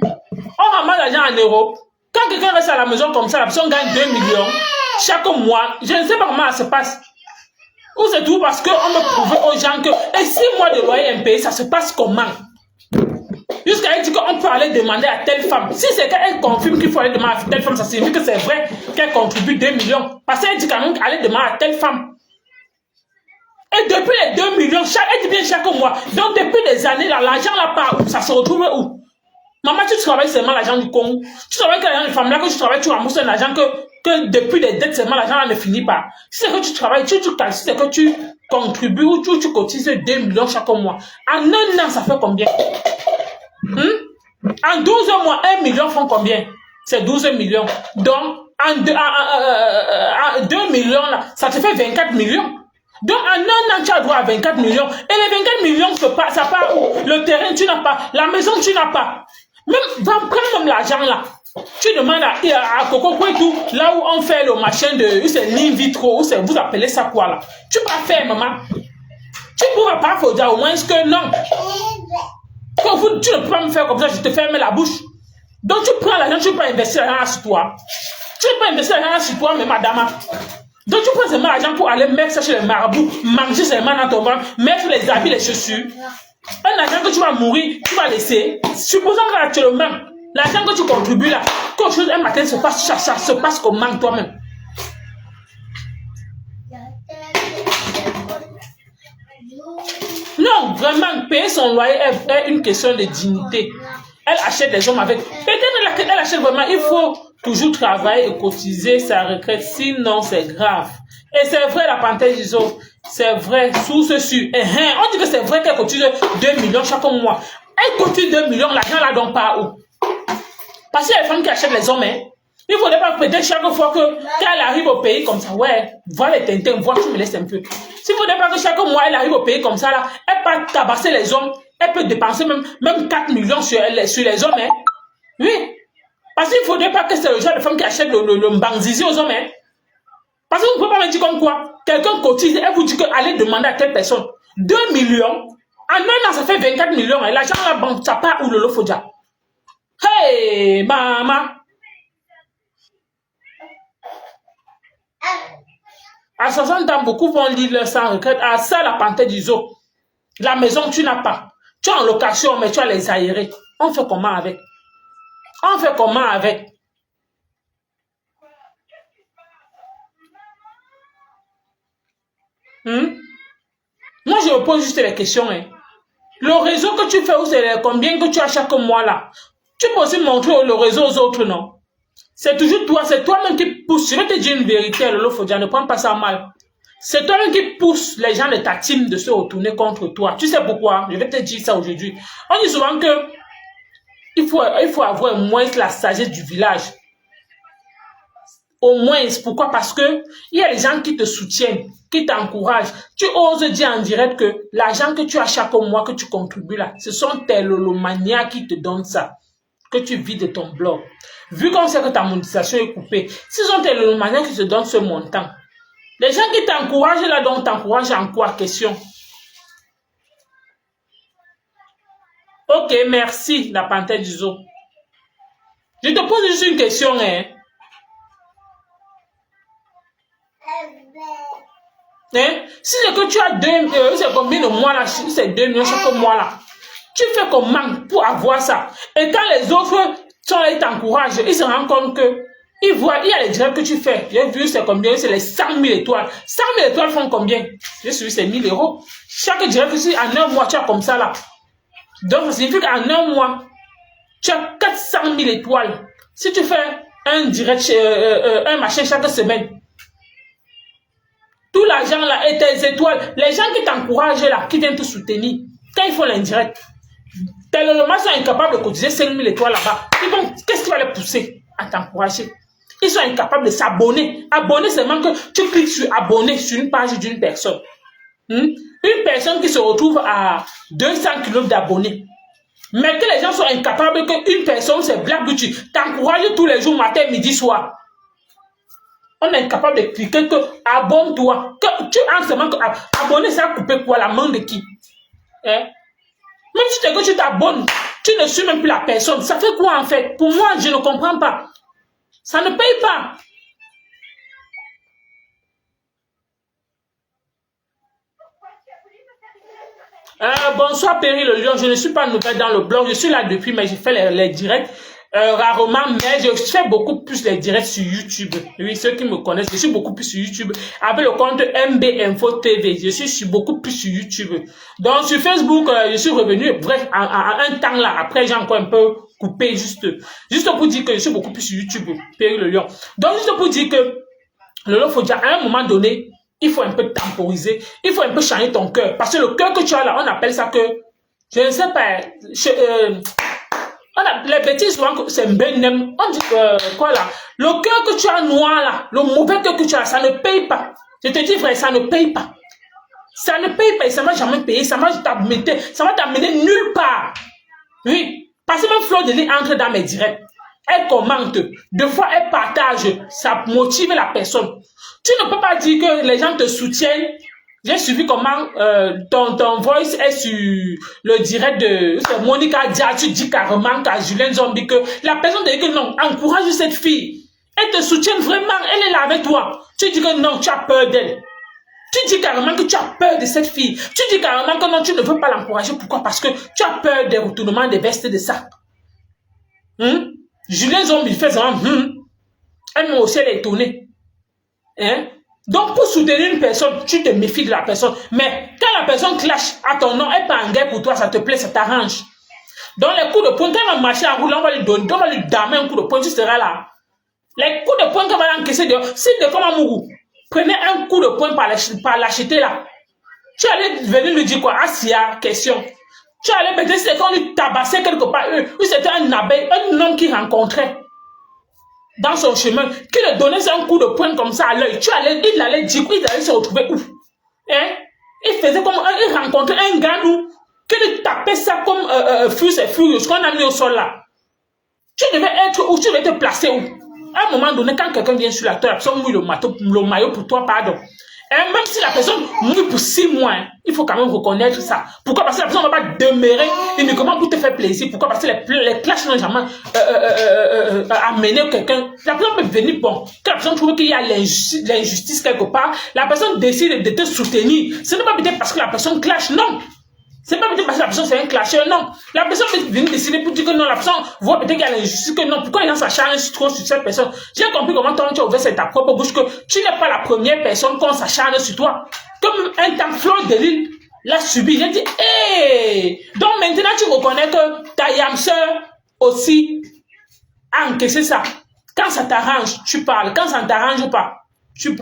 On ramasse l'argent en Europe. Quand quelqu'un reste à la maison comme ça, la personne gagne 2 millions chaque mois. Je ne sais pas comment ça se passe. Ou c'est tout parce qu'on me prouve aux gens que... Et 6 mois de loyer impayé, ça se passe comment? Jusqu'à elle dit qu'on peut aller demander à telle femme. Si c'est qu'elle confirme qu'il faut aller demander à telle femme, ça signifie que c'est vrai qu'elle contribue 2 millions. Parce qu'elle dit quand même qu'elle aller demander à telle femme. Et depuis les 2 millions, elle dit bien chaque mois. Donc depuis des années, là, l'argent là part où? Ça se retrouve où? Maman, tu travailles seulement l'argent du Congo. Tu travailles que l'argent de femme là, que tu travailles, tu ramasses un argent que depuis les dettes, seulement l'argent là ne finit pas. Si c'est que tu travailles, si c'est que tu contribues ou tu cotises 2 millions chaque mois. En un an, ça fait combien? En 12 mois, 1 million font combien? C'est 12 millions. Donc, en 2 millions, là, ça te fait 24 millions. Donc, en un an, tu as droit à 24 millions. Et les 24 millions, ça part où? Le terrain, tu n'as pas. La maison, tu n'as pas. Même, va prendre même l'argent là. Tu demandes à Coco Kouetou, là où on fait le machin de, c'est in vitro, vous appelez ça quoi là? Tu vas faire, maman. Tu ne pourras pas, faut dire au moins que non. Tu ne peux pas me faire comme ça, je te ferme la bouche. Donc tu prends l'argent, tu peux pas investir l'argent sur toi. Tu ne peux pas investir l'argent sur toi, mais madame. Donc tu prends seulement l'argent pour aller mettre ça chez les marabouts, manger seulement dans ton ventre, mettre les habits, les chaussures. Un argent que tu vas mourir, tu vas laisser. Supposons que actuellement, l'argent que tu contribues là, quelque chose un matin se passe, ça se passe comment toi-même? Non, vraiment, payer son loyer est une question de dignité. Elle achète des hommes avec. Peut-être qu'elle achète vraiment, il faut toujours travailler et cotiser sa retraite, sinon c'est grave. Et c'est vrai, la parenthèse d'Iso, c'est vrai, sous ce sur. On dit que c'est vrai qu'elle cotise 2 millions chaque mois. Elle cotise 2 millions, l'argent là donc pas où? Parce qu'il y a les femmes qui achètent les hommes, hein. Il ne faudrait pas peut-être chaque fois qu'elle arrive au pays comme ça, ouais, vois les tintins, vois, tu me laisses un peu. S'il ne faudrait pas que chaque mois elle arrive au pays comme ça, là, elle peut tabasser les hommes, elle peut dépenser même 4 millions sur les hommes, hein. Oui. Parce qu'il ne faudrait pas que c'est le genre de femme qui achète le mbanzizi aux hommes, hein. Parce que vous ne pouvez pas me dire comme quoi, quelqu'un cotise, elle vous dit qu'allez demander à telle personne 2 millions, en un an ça fait 24 millions, et l'argent à la banque, ça part où le Lofodja? Hey, maman! À 60 ans, beaucoup vont lire leur sans retraite. À ça, la panthère du zoo. La maison, tu n'as pas. Tu es en location, mais tu as les aérés. On fait comment avec? On fait comment avec? Moi, je me pose juste les questions. Hein. Le réseau que tu fais, c'est combien que tu as chaque mois là? Tu peux aussi montrer le réseau aux autres, non? C'est toujours toi, c'est toi-même qui pousse. Je vais te dire une vérité, Lolo Fodia, ne prends pas ça mal. C'est toi-même qui pousse les gens de ta team de se retourner contre toi. Tu sais pourquoi? Je vais te dire ça aujourd'hui. On dit souvent que il faut avoir au moins la sagesse du village. Au moins, pourquoi? Parce que il y a les gens qui te soutiennent, qui t'encouragent. Tu oses dire en direct que l'argent que tu as chaque mois, que tu contribues là, ce sont tes lolomanias qui te donnent ça. Que tu vis de ton blog. Vu qu'on sait que ta monétisation est coupée, ce sont tes lolomanias qui te donnent ce montant. Les gens qui t'encouragent là, donc t'encouragent en quoi? Question. Ok, merci, la panthère du zoo. Je te pose juste une question, hein. Si c'est que tu as c'est combien de mois là, si c'est 2 millions chaque mois là, tu fais comment pour avoir ça? Et quand les autres sont là, ils t'encouragent, ils se rendent compte que ils voient, il y a les directs que tu fais. J'ai vu c'est combien, c'est les 100 000 étoiles. 100 000 étoiles font combien? J'ai suivi c'est 1 000 €. Chaque direct que si en un mois tu as comme ça là. Donc ça signifie qu'en un mois, tu as 400 000 étoiles. Si tu fais un direct, un machin chaque semaine, tout l'argent là et tes étoiles, les gens qui t'encouragent là, qui viennent te soutenir, Quand ils font l'indirect, tellement sont incapables de cotiser 5000 étoiles là-bas. Qu'est-ce qui va les pousser à t'encourager? Ils sont incapables de s'abonner. Abonner seulement que tu cliques sur abonner sur une page d'une personne. Une personne qui se retrouve à 200 kilos d'abonnés. Mais que les gens sont incapables qu'une personne, c'est Black Beauty, t'encourage tous les jours, matin, midi, soir. On est incapable de cliquer que abonne-toi. Que tu as seulement que abonner, ça a coupé quoi? La main de qui? Hein? Même si tu t'abonnes, tu ne suis même plus la personne. Ça fait quoi en fait? Pour moi, je ne comprends pas. Ça ne paye pas. Bonsoir Perry le Lion, je ne suis pas nouvelle dans le blog, je suis là depuis, mais j'ai fait les directs rarement, mais je fais beaucoup plus les directs sur YouTube. Oui, ceux qui me connaissent, je suis beaucoup plus sur YouTube avec le compte MB Info TV, je suis beaucoup plus sur YouTube. Donc sur Facebook, je suis revenu, bref, en un temps là, après j'ai encore un peu coupé, juste pour dire que je suis beaucoup plus sur YouTube, Perry le Lion. Donc juste pour dire que le Lion, faut dire à un moment donné, il faut un peu temporiser, il faut un peu changer ton cœur. Parce que le cœur que tu as là, on appelle ça que, je ne sais pas, les bêtises souvent, c'est benem. On dit quoi là? Le cœur que tu as noir là, le mauvais cœur que tu as, ça ne paye pas. Je te dis frère, ça ne paye pas. Ça ne paye pas et ça ne va jamais payer, ça va t'amener nulle part. Oui, parce que même Flo Delis entre dans mes directs. Elle commente, deux fois elle partage, ça motive la personne. Tu ne peux pas dire que les gens te soutiennent. J'ai suivi comment ton voice est sur le direct de Monica Dia. Tu dis carrément qu'à Julien Zombie que la personne te dit que non, encourage cette fille. Elle te soutient vraiment, elle est là avec toi. Tu dis que non, tu as peur d'elle. Tu dis carrément que tu as peur de cette fille. Tu dis carrément que non, tu ne veux pas l'encourager. Pourquoi? Parce que tu as peur des retournements des vestes de ça. Julien Zombie fait ça. Elle m'a aussi étonné. Hein? Donc, pour soutenir une personne, tu te méfies de la personne. Mais quand la personne clash à ton nom, elle part en guerre pour toi, ça te plaît, ça t'arrange. Donc, les coups de poing, quand elle va marcher en roulant, on va lui donner, on va lui damer un coup de poing, tu seras là. Les coups de poing qu'elle va encaisser dehors, si de comme un mourou, prenez un coup de poing par l'acheter là. Tu allais venir lui dire quoi? Assia, question. Tu allais peut-être, c'est quand lui tabasser quelque part, oui, c'était un abeille, un homme qui rencontrait dans son chemin, qui le donnait un coup de poing comme ça à l'œil. Il allait dire, il allait se retrouver où? Hein? Il faisait comme, il rencontrait un gars qui lui tapait ça comme Furious et Furious, qu'on a mis au sol là. Tu devais être où? Tu devais te placer où? À un moment donné, quand quelqu'un vient sur la terre, la personne mouille le maillot pour toi, pardon. Et même si la personne mouille pour 6 mois, il faut quand même reconnaître ça. Pourquoi? Parce que la personne ne va pas demeurer uniquement pour te faire plaisir. Pourquoi? Parce que les clashs n'ont jamais amené quelqu'un. La personne peut venir, bon, quand la personne trouve qu'il y a l'injustice quelque part, la personne décide de te soutenir. Ce n'est pas peut-être parce que la personne clash, non. C'est pas peut-être parce que la personne c'est un clasheur, non. La personne peut venir décider pour dire que non, la personne voit peut-être qu'il y a l'injustice, que non. Pourquoi les gens s'acharnent trop sur cette personne? J'ai compris comment toi tu as ouvert ta propre bouche, que tu n'es pas la première personne qu'on s'acharne sur toi. Comme un temps Flo Delis l'a subi. J'ai dit, hé! Donc maintenant tu reconnais que ta yamseur aussi a encaissé ça. Quand ça t'arrange, tu parles. Quand ça ne t'arrange pas, vous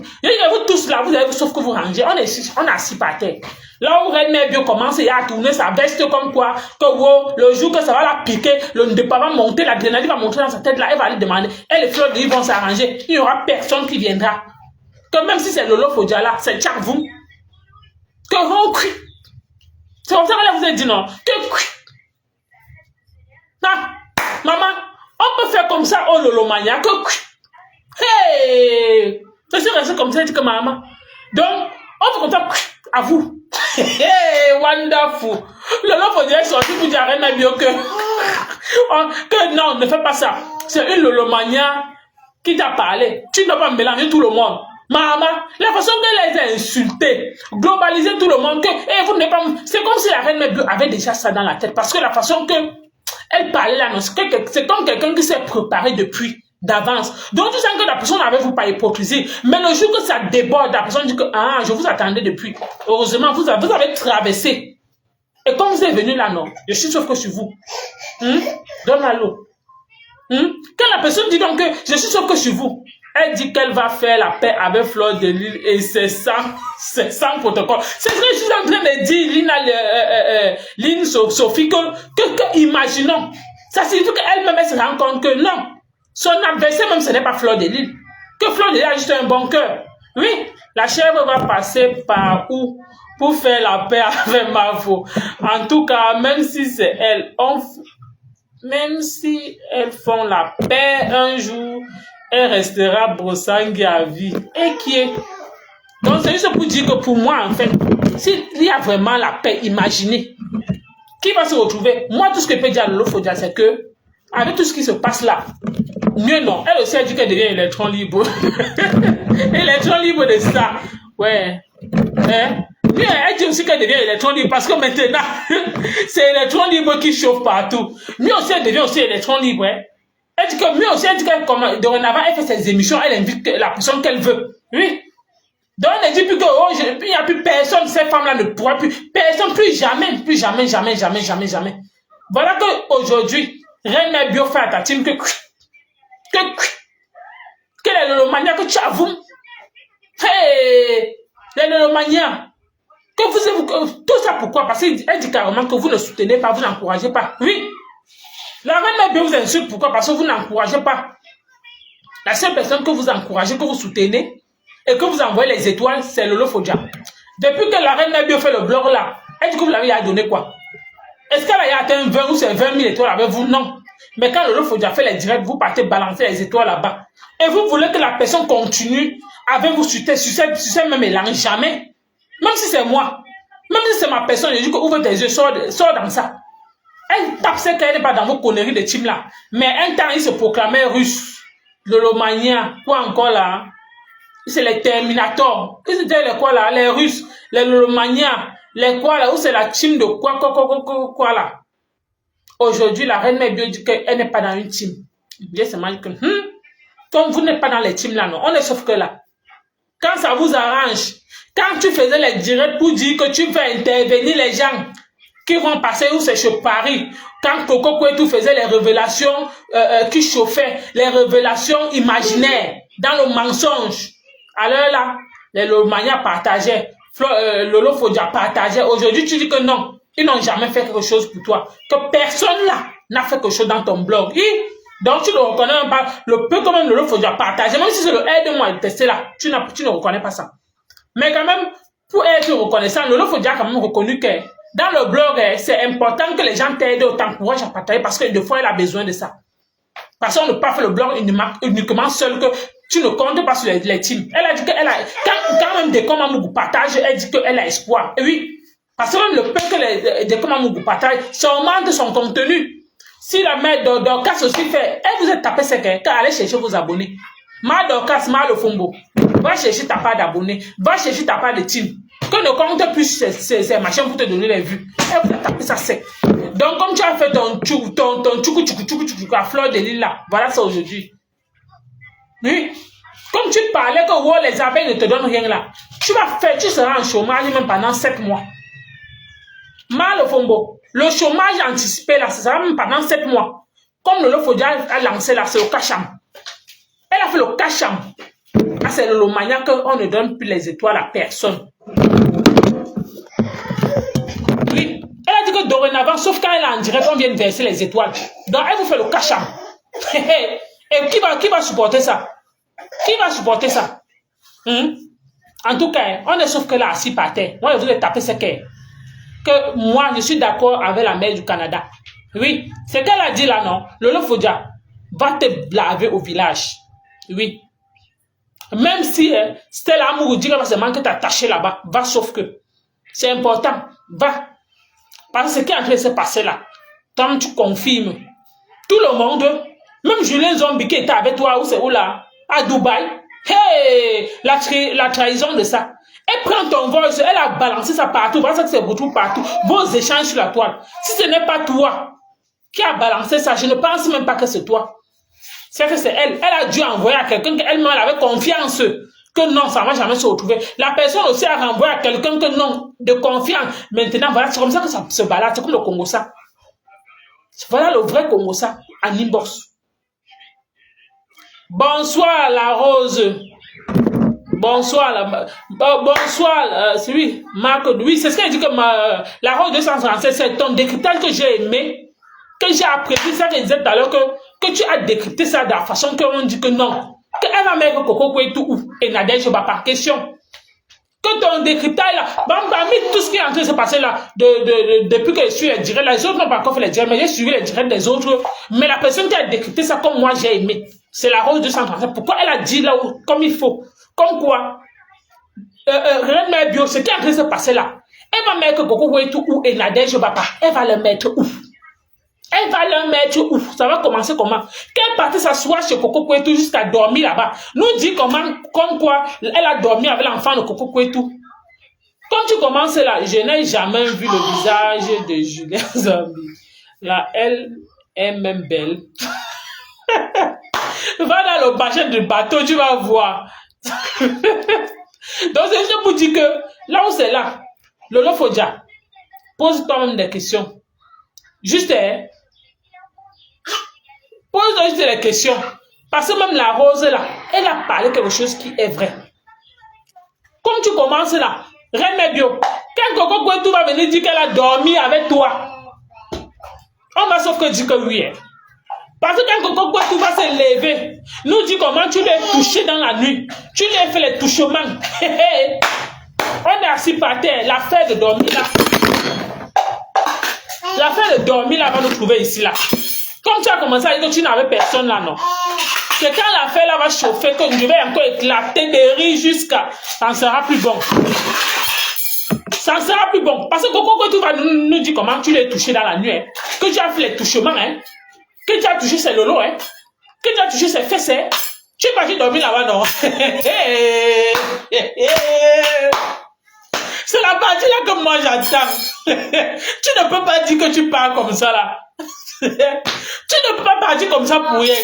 tous là, vous avez, sauf que vous rangez, on est assis par terre. Là où Red Mère commence à tourner sa veste comme quoi, que wow, le jour que ça va la piquer, le départ va monter, l'adrénaline va monter dans sa tête là, elle va aller demander, et les fleurs ils vont s'arranger, il n'y aura personne qui viendra. Que même si c'est Lolo Fodia là, c'est tchak vous, que vous, c'est comme ça que vous avez dit non, que non, maman, on peut faire comme ça, oh Lolo Mania, que hey! C'est resté comme ça, dit que maman. Donc, on fait comme ça, à vous. Hey, wonderful. Le nom faut dire sorti pour dire à bien que non, ne fais pas ça. C'est une Lolomania qui t'a parlé. Tu ne dois pas mélanger tout le monde. Maman, la façon qu'elle les a insultés, globaliser tout le monde, que hey, vous n'êtes pas. C'est comme si la reine Mère avait déjà ça dans la tête. Parce que la façon que elle parlait là, c'est comme quelqu'un qui s'est préparé depuis. D'avance. Donc, tu sens que la personne n'avait vous pas hypocrisie. Mais le jour que ça déborde, la personne dit que, ah, je vous attendais depuis. Heureusement, vous avez traversé. Et quand vous êtes venu là, non, je suis sauf que sur vous. Donne à l'eau. Quand la personne dit donc que je suis sauf que sur vous. Elle dit qu'elle va faire la paix avec Fleur de Lys et c'est sans protocole. C'est ce que je suis en train de dire, Lynn Sophie, que imaginons. Ça signifie qu'elle-même, elle se rend compte que non, son adversaire même, ce n'est pas Fleur de Lys. Que Fleur de Lys a juste un bon cœur. Oui, la chèvre va passer par où pour faire la paix avec Mavo. En tout cas, même si c'est elle, même si elles font la paix un jour, elle restera Brossangue à vie. Et qui est? Donc, c'est juste pour dire que pour moi, en fait, s'il y a vraiment la paix, imaginez, qui va se retrouver? Moi, tout ce que je peux dire à Lolo Fodia, c'est que, avec tout ce qui se passe là, mieux non. Elle aussi a dit qu'elle devient électron libre. Électron libre de ça. Ouais. Hein? Mieux, elle dit aussi qu'elle devient électron libre parce que maintenant, c'est électron libre qui chauffe partout. Mieux aussi, elle devient aussi électron libre. Hein? Elle dit que mieux aussi, elle dit que dorénavant, elle fait ses émissions, elle invite la personne qu'elle veut. Oui. Donc, elle ne dit plus que, oh, il n'y a plus personne, ces femmes-là ne pourra plus, personne, plus jamais. Voilà qu'aujourd'hui, Reine Bio fait à ta team que est le mania que tu avoues. Hey, le mania. Tout ça pourquoi? Parce qu'elle dit carrément que vous ne soutenez pas, vous n'encouragez pas. Oui. La Reine Bio vous insulte pourquoi? Parce que vous n'encouragez pas. La seule personne que vous encouragez, que vous soutenez, et que vous envoyez les étoiles, c'est Lolo Fodia. Depuis que la Reine Bio fait le blog là, elle dit que vous l'avez donné quoi? Est-ce qu'elle a atteint 20 ou c'est 20 000 étoiles avec vous? Non. Mais quand Lolo Fodia fait les directs, vous partez balancer les étoiles là-bas. Et vous voulez que la personne continue avec vous sur cette même élan. Jamais. Même si c'est moi. Même si c'est ma personne, je dis que ouvre tes yeux, sors dans ça. Elle tape ce qu'elle n'est pas dans vos conneries de team là. Mais un temps, il se proclamait russe. Lolomania. Quoi encore là? C'est les Terminators. Ils étaient les quoi là? Les Russes, les Lolomania, les quoi là? Ou c'est la team de quoi là? Aujourd'hui, la Reine Bio dit qu'elle n'est pas dans une team. Bien, c'est mal que, comme vous n'êtes pas dans les teams là, non, on est sauf que là. Quand ça vous arrange, quand tu faisais les directs pour dire que tu fais intervenir les gens qui vont passer où c'est chez Paris, quand Coco Kouetou faisait les révélations qui chauffaient, les révélations imaginaires, dans le mensonge, alors là, les Lolomania partageaient, Lolo Fodia partageait. Aujourd'hui, tu dis que non, ils n'ont jamais fait quelque chose pour toi, que personne là n'a fait quelque chose dans ton blog. Donc, tu ne reconnais même pas le peu quand même Lolo Fodia partager, même si c'est le aide-moi à tester là, tu ne reconnais pas ça. Mais quand même, pour être reconnaissant, Lolo Fodia a quand même reconnu que dans le blog, c'est important que les gens t'aident au t'encouragent à partager parce que des fois, elle a besoin de ça. Parce qu'on ne peut pas faire le blog uniquement seul, que tu ne comptes pas sur les teams. Elle a dit qu'elle a, quand même des Komamougou partagent, elle dit qu'elle a espoir. Et oui, parce que même le peu que des Komamougou partagent, ça augmente son contenu. Si la mère Dorcas aussi fait, elle vous a tapé ce qu'elle, allez chercher vos abonnés. Ma Dorcas, ma le Fombo, va chercher ta part d'abonnés, va chercher ta part de team. Que ne compte plus ces machins pour te donner les vues. Elle vous a tapé ça sec. Donc, comme tu as fait ton tchoukou à Fleur de Lys là, voilà ça aujourd'hui. Oui. Comme tu parlais que wow, les abeilles ne te donnent rien là, tu seras en chômage même pendant 7 mois. Mal au Fombo, le chômage anticipé là, ça sera même pendant 7 mois. Comme le Fodia a lancé là, c'est au Kacham. Elle a fait le Kacham. Ah, c'est le maniaque qu'on ne donne plus les étoiles à personne. Oui. Elle a dit que dorénavant, sauf quand elle est en direct, on vient de verser les étoiles. Donc, elle vous fait le Kacham. Et qui va supporter ça? Qui va supporter ça? En tout cas, on est sauf que là, assis par terre. Moi, je voulais taper ce que moi, je suis d'accord avec la mère du Canada. Oui, c'est qu'elle a dit là, non. Lolo Fodia va te laver au village. Oui. Même si c'était l'amour, dit que c'est manque que t'attaché là-bas, va sauf que. C'est important, va. Parce que ce qui est en train de se passer là, quand tu confirmes, tout le monde, même Julien Zombie qui était avec toi, où c'est où là, à Dubaï, hey, la trahison de ça. Elle prend ton voice, elle a balancé ça partout, parce que c'est retrouve partout, vos échanges sur la toile. Si ce n'est pas toi qui a balancé ça, je ne pense même pas que c'est toi. C'est que c'est elle. Elle a dû envoyer à quelqu'un qu'elle-même avait confiance que non, ça ne va jamais se retrouver. La personne aussi a renvoyé à quelqu'un que non, de confiance. Maintenant, voilà, c'est comme ça que ça se balade. C'est comme le Congo ça. Voilà le vrai Congo ça, en inbox. Bonsoir, la rose. Bonsoir, bonsoir, oui, Marc, oui, c'est ce qu'elle dit que la rose 237, c'est ton décryptage que j'ai aimé, que j'ai apprécié, ça qu'elle disait tout à l'heure, que tu as décrypté ça de la façon qu'on dit que non, qu'elle va mettre Coco Kouetou et Nadège, bah, par question. Que ton décryptage là, parmi tout ce qui est en train de se passer là, depuis que je suis les directs, les autres n'ont pas encore fait les directs, mais j'ai suivi les directs des autres, mais la personne qui a décrypté ça comme moi j'ai aimé, c'est la rose 237. Pourquoi elle a dit là comme il faut? Comme quoi, Reine Mère Bio, ce qui est en train de se passer là, elle va mettre Coco Kouetou ou et Nadège Bapa, elle va le mettre où? Elle va le mettre où? Ça va commencer comment? Qu'elle parte s'asseoir chez Coco Kouetou jusqu'à dormir là-bas. Nous dit comment, comme quoi, elle a dormi avec l'enfant de Coco Kouetou. Quand tu commences là, je n'ai jamais vu le visage de Julien Zambi. Là, elle est même belle. Va dans le bachet du bateau, tu vas voir. Donc, c'est juste pour dire que là où c'est là, Lolo Fodja, pose-toi même des questions. Juste, pose-toi juste des questions. Parce que même la rose là, elle a parlé quelque chose qui est vrai. Comme tu commences là, Reine Mère Bio, quand Coco Kouetou va venir dire qu'elle a dormi avec toi, on va sauf que dire que oui. Parce que quand Coco Kouetou va se lever, nous dit comment tu l'as touché dans la nuit. Tu lui as fait les touchements. On est assis par terre. L'affaire de dormir là. L'affaire de dormir là va nous trouver ici là. Comme tu as commencé à dire que tu n'avais personne là, non. C'est quand l'affaire là va chauffer que je vais encore éclater de rire jusqu'à... Ça ne sera plus bon. Ça ne sera plus bon. Parce que Coco Kouetou va nous dire comment tu l'as touché dans la nuit. Hein. Que tu as fait les touchements. Hein. Que tu as touché ses lolos, hein? Que tu as touché ses fesses, hein? Tu es parti dormir là-bas, non? C'est la partie là que moi j'attends. Tu ne peux pas dire que tu pars comme ça là. Tu ne peux pas partir comme ça pour rien.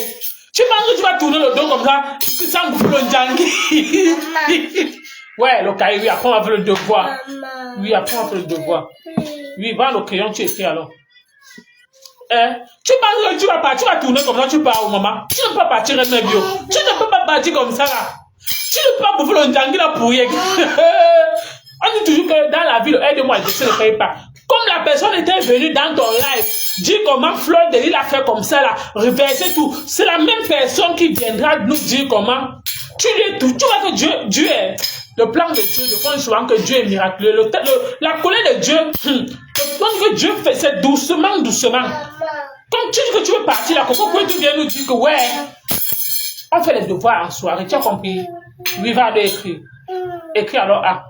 Tu penses que tu vas tourner le dos comme ça sans bouffer le djangi. Ouais, le cahier, oui, après on va faire le devoir. Oui, après on va faire le devoir. Oui, va le crayon, tu écris alors. Tu penses que tu vas partir, tu vas tourner comme ça, tu pars au maman. Tu ne peux pas partir, Reine Mère Bio. Tu ne peux pas partir comme ça là. Tu ne peux pas bouffer le djangi là pour rien. On dit toujours que dans la ville, aide-moi, je ne paye pas. Comme la personne était venue dans ton live, dis comment Fleur de Lys a fait comme ça là, reverser tout. C'est la même personne qui viendra nous dire comment tu l'es tout. Tu vois que Dieu est le plan de Dieu. Je pense souvent que Dieu est miraculeux. La colère de Dieu, le plan que Dieu fait, c'est doucement, doucement. Comme tu dis que tu veux partir là, pourquoi tu viens nous dire que ouais, on fait les devoirs en soirée, tu as compris? Oui, va aller écrire. Écris alors A.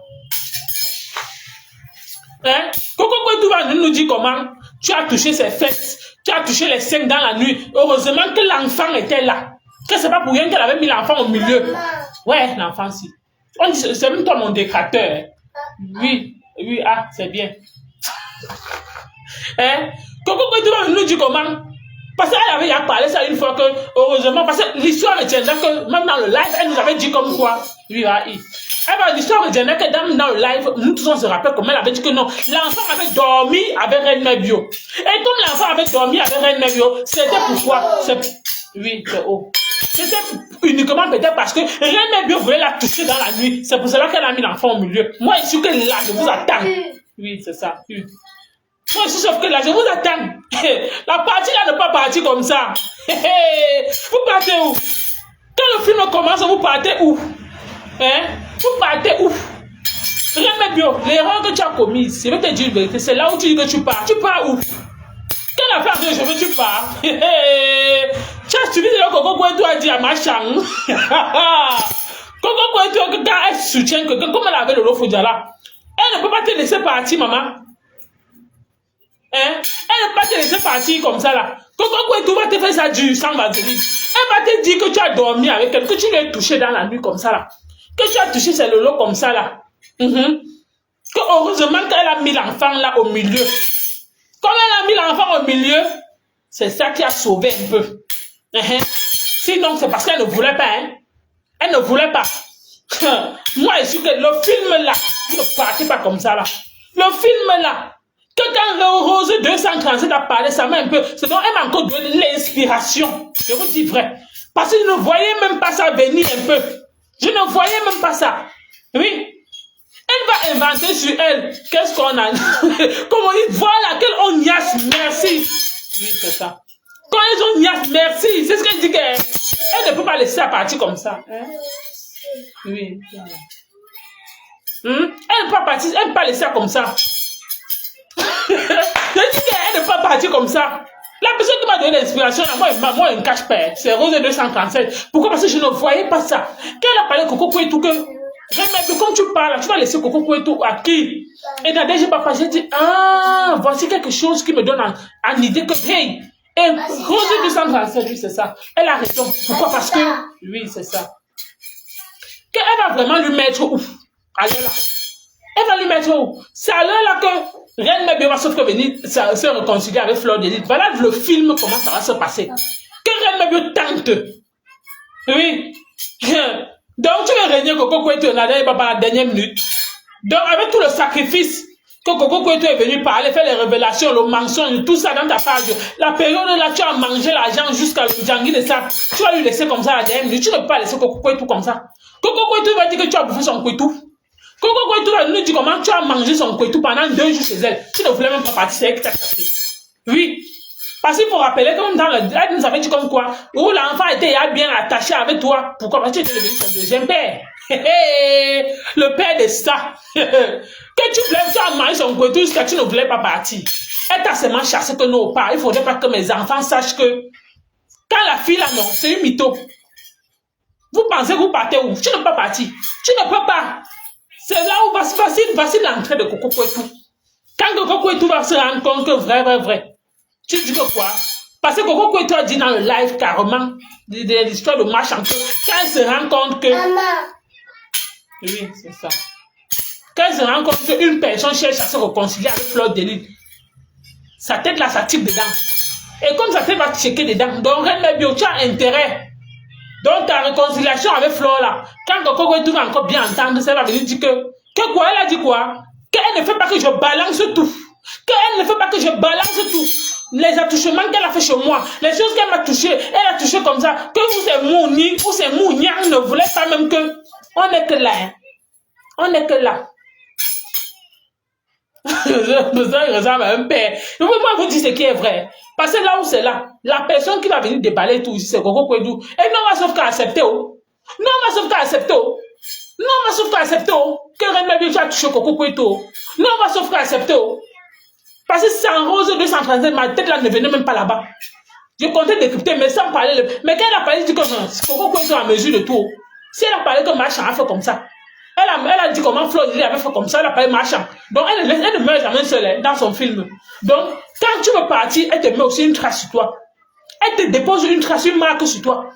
Hein? Coco tu vas nous dire comment tu as touché ses fesses, tu as touché les seins dans la nuit. Heureusement que l'enfant était là. Que c'est pas pour rien qu'elle avait mis l'enfant au milieu. Ouais, l'enfant si. On dit, c'est même toi mon décrateur. Hein? Oui, oui, ah, c'est bien. Hein? Coco tu vas nous dire comment? Parce qu'elle avait déjà parlé ça une fois que, heureusement, parce que l'histoire retiendra que même dans le live, elle nous avait dit comme quoi. Oui, ah, l'histoire retiendra que dans le live, nous tous on se rappelle comment elle avait dit que non, l'enfant avait dormi avec Reine Mère Bio. Et comme l'enfant avait dormi avec Reine Mère Bio, c'était pourquoi? Oui, c'est haut. C'était uniquement peut-être parce que Reine Mère Bio voulait la toucher dans la nuit. C'est pour cela qu'elle a mis l'enfant au milieu. Moi, je suis que là, je vous attends. Oui, c'est ça. Oui. Moi, je suis sauf que là, je vous attends. La partie là ne pas partir comme ça. Vous partez où? Quand le film commence, vous partez où? Hein? Vous partez où? Reine Bio, l'erreur que tu as commise, je vais te dire une vérité, c'est là où tu dis que tu pars. Tu pars où? Quelle affaire de cheveux tu pars? Tu as suivi de Coco Kouetou a dit à ma chambre. Coco Kouetou, quand elle soutient que, comme elle avait le Lofodja là, elle ne peut pas te laisser partir, maman. Hein? Elle ne va pas te laisser partir comme ça là. Coco Kouetou va te faire ça du sang vaseline. Elle va te dire que tu as dormi avec elle, que tu l'as touché dans la nuit comme ça là. Que tu as touché ses lolos comme ça là. Que heureusement qu'elle a mis l'enfant là au milieu. Comme elle a mis l'enfant au milieu, c'est ça qui a sauvé un peu. Sinon c'est parce qu'elle ne voulait pas. Hein? Elle ne voulait pas. Moi je suis que le film là, vous ne partez pas comme ça là. Le film là. Que quand le Rose 237 a parlé, ça m'a un peu... C'est donc elle m'a encore donné l'inspiration. Je vous dis vrai. Parce que je ne voyais même pas ça venir un peu. Je ne voyais même pas ça. Oui. Elle va inventer sur elle. Qu'est-ce qu'on a? Comment il voilà, quel ognasse, merci. Oui, c'est ça. Quand ils ont ognasse, merci. C'est ce qu'elle dit qu'elle ne peut pas laisser ça partir comme ça. Hein? Oui. Elle ne peut pas partir, elle ne peut pas laisser ça comme ça. Je dis qu'elle ne peut pas partir comme ça. La personne qui m'a donné l'inspiration, moi, elle ne cache pas. C'est Rose 237. Pourquoi? Parce que je ne voyais pas ça. Quand elle a parlé de Coco Kouetou, comme tu parles, tu vas laisser Coco Kouetou à qui? Et dans DG Papa, j'ai dit, ah, voici quelque chose qui me donne une idée que, hey, et Rose 237, oui, c'est ça. Elle a raison. Pourquoi? Parce que, oui, c'est ça. Qu'elle va vraiment lui mettre où? Alors là. Elle va lui mettre où? C'est alors là que Reine Mabio va sauf que venir se réconcilier avec Fleur d'Élite. Voilà le film, comment ça va se passer. Que Reine Mabio tente. Oui. Donc tu veux régner Coco Kouetou dans la dernière minute. Donc avec tout le sacrifice que Coco Kouetou est venu parler, faire les révélations, le mensonge, tout ça dans ta page. La période là, tu as mangé l'argent jusqu'à le Djangui de ça. Tu vas lui laisser comme ça à la dernière minute. Tu ne peux pas laisser Coco Kouetou comme ça. Coco Kouetou va dire que tu as bouffé son Kouetou. Coco Kouetou va nous dire comment tu as mangé son Kouetou pendant 2 jours chez elle. Tu ne voulais même pas partir, c'est elle qui t'a cassé. Oui. Parce qu'il faut rappeler que même dans elle nous avait dit comme quoi, où l'enfant était bien attaché avec toi. Pourquoi? Parce que tu es devenu son deuxième père. Le père de ça. Que tu voulais, tu as mangé son Kouetou jusqu'à tu ne voulais pas partir. Elle t'a seulement chassé que non pas. Il ne faudrait pas que mes enfants sachent que quand la fille là, non, c'est une mytho. Vous pensez que vous partez où? Tu ne peux pas partir. Tu ne peux pas. C'est là où voici l'entrée de Coco Kouetou. Quand Coco Kouetou va se rendre compte que vrai. Tu dis que quoi? Parce que Coco Kouetou a dit dans le live carrément de l'histoire de ma chanteuse. Quand elle se rend compte que... Maman. Oui, c'est ça. Quand elle se rend compte qu'une personne cherche à se réconcilier avec Fleur d'Élite, sa tête là, ça tire dedans. Et comme sa tête va checker dedans, donc Reine Mabio, tu as intérêt. Donc ta réconciliation avec Fleur là, quand Coco Kouetou va encore bien entendre, ça va venir dire que quoi? Elle a dit quoi? Qu'elle ne fait pas que je balance tout. Qu'elle ne fait pas que je balance tout. Les attouchements qu'elle a fait chez moi, les choses qu'elle m'a touché, elle a touché comme ça. Que vous c'est mouni, ou c'est mounian, ne voulait pas même que. On n'est que là. Hein. On n'est que là. Je ressemble à un père. Moi, vous dites ce qui est vrai. Parce que là où c'est là, la personne qui va venir déballer tout ici, c'est Coco Kouetou. Et non, on va sauf qu'à accepter. Oh. Non, on va sauf qu'à accepter. Oh. Non, on va sauf qu'à accepter. Oh. Que Reine Mabio a touché Coco Kouetou. Non, on va sauf qu'à accepter. Oh. Parce que sans Rose 237, ma tête là ne venait même pas là-bas. Je comptais décrypter, mais sans parler. Mais quand elle a parlé, elle dit que Coco Kouetou a mesure de tout. Si elle a parlé que Machan a fait comme ça, elle a dit comment Fleur avait fait comme ça, elle a parlé Machan. Donc elle ne meurt jamais seule dans son film. Donc quand tu veux partir, elle te met aussi une trace sur toi. Elle te dépose une trace, une marque sur toi.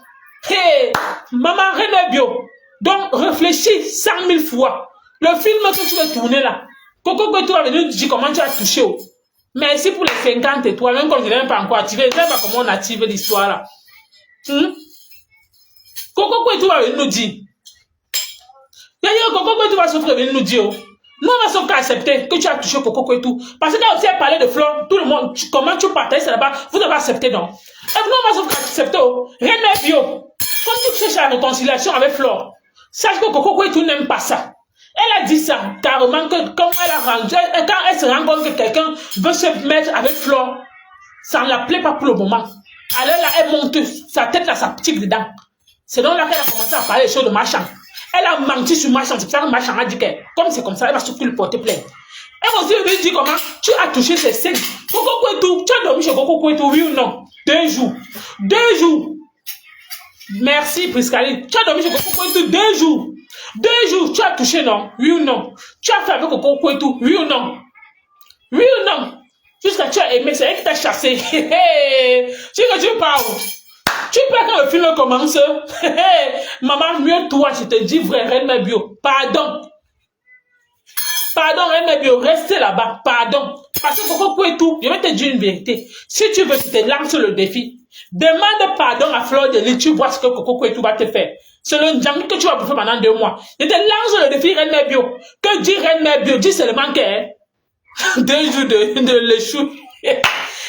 Hey, maman Reine Mabio. Donc réfléchis 100 000 fois. Le film que tu veux tourner là, Coco Kouetou va venir dire comment tu as touché. Merci pour les 50 étoiles, même comme je n'ai pas encore activé. Je ne sais pas comment on active l'histoire là. Coco Kouetou va venir nous dire. Coco Kouetou va se venir nous dire. Nous, on va sauf accepter que tu as touché Coco Kouetou. Parce que quand tu as parlé de Fleur, tout le monde, comment tu partages là-bas, vous devez accepter, non? Et nous, on va sauf accepter. Rien n'est bio. Quand tu cherches la réconciliation avec Fleur, sache que Coco Kouetou n'aime pas ça. Elle a dit ça, carrément, que quand elle a rendu, quand elle se rend compte que quelqu'un veut se mettre avec Fleur, ça ne la plaît pas pour le moment. Alors là, elle monte, sa tête là, ça pique dedans. C'est donc là qu'elle a commencé à parler des choses de Machan. Elle a menti sur Machan, c'est pour ça que Machan a dit que, comme c'est comme ça, elle va surtout lui porter plainte. Elle aussi lui dit comment, tu as touché ses seins. Coco Kouetou, tu as dormi chez Coco Kouetou, oui ou non? 2 jours. 2 jours. Merci, Priscaline. Tu as dormi chez Coco Kouetou 2 jours. 2 jours, tu as touché, non? Oui ou non? Tu as fait avec Coco Kouetou, oui ou non? Oui ou non? Jusqu'à tu as aimé, c'est elle qui t'a chassé. C'est que tu parles. Tu peux quand le film commence. Maman, mieux toi, je te dis vrai, Reine Mabio. Pardon. Pardon, Reine Mabio, restez là-bas. Pardon. Parce que Coco Kouetou, je vais te dire une vérité. Si tu veux, je te lance le défi. Demande pardon à Fleur d'Élite, tu vois ce que Coco Kouetou va te faire. C'est le Djangui que tu vas bouffer pendant 2 mois. Je te lance le défi, Reine Mabio. Que dit Reine Mabio? Dis seulement que 2 jours de l'échou. Et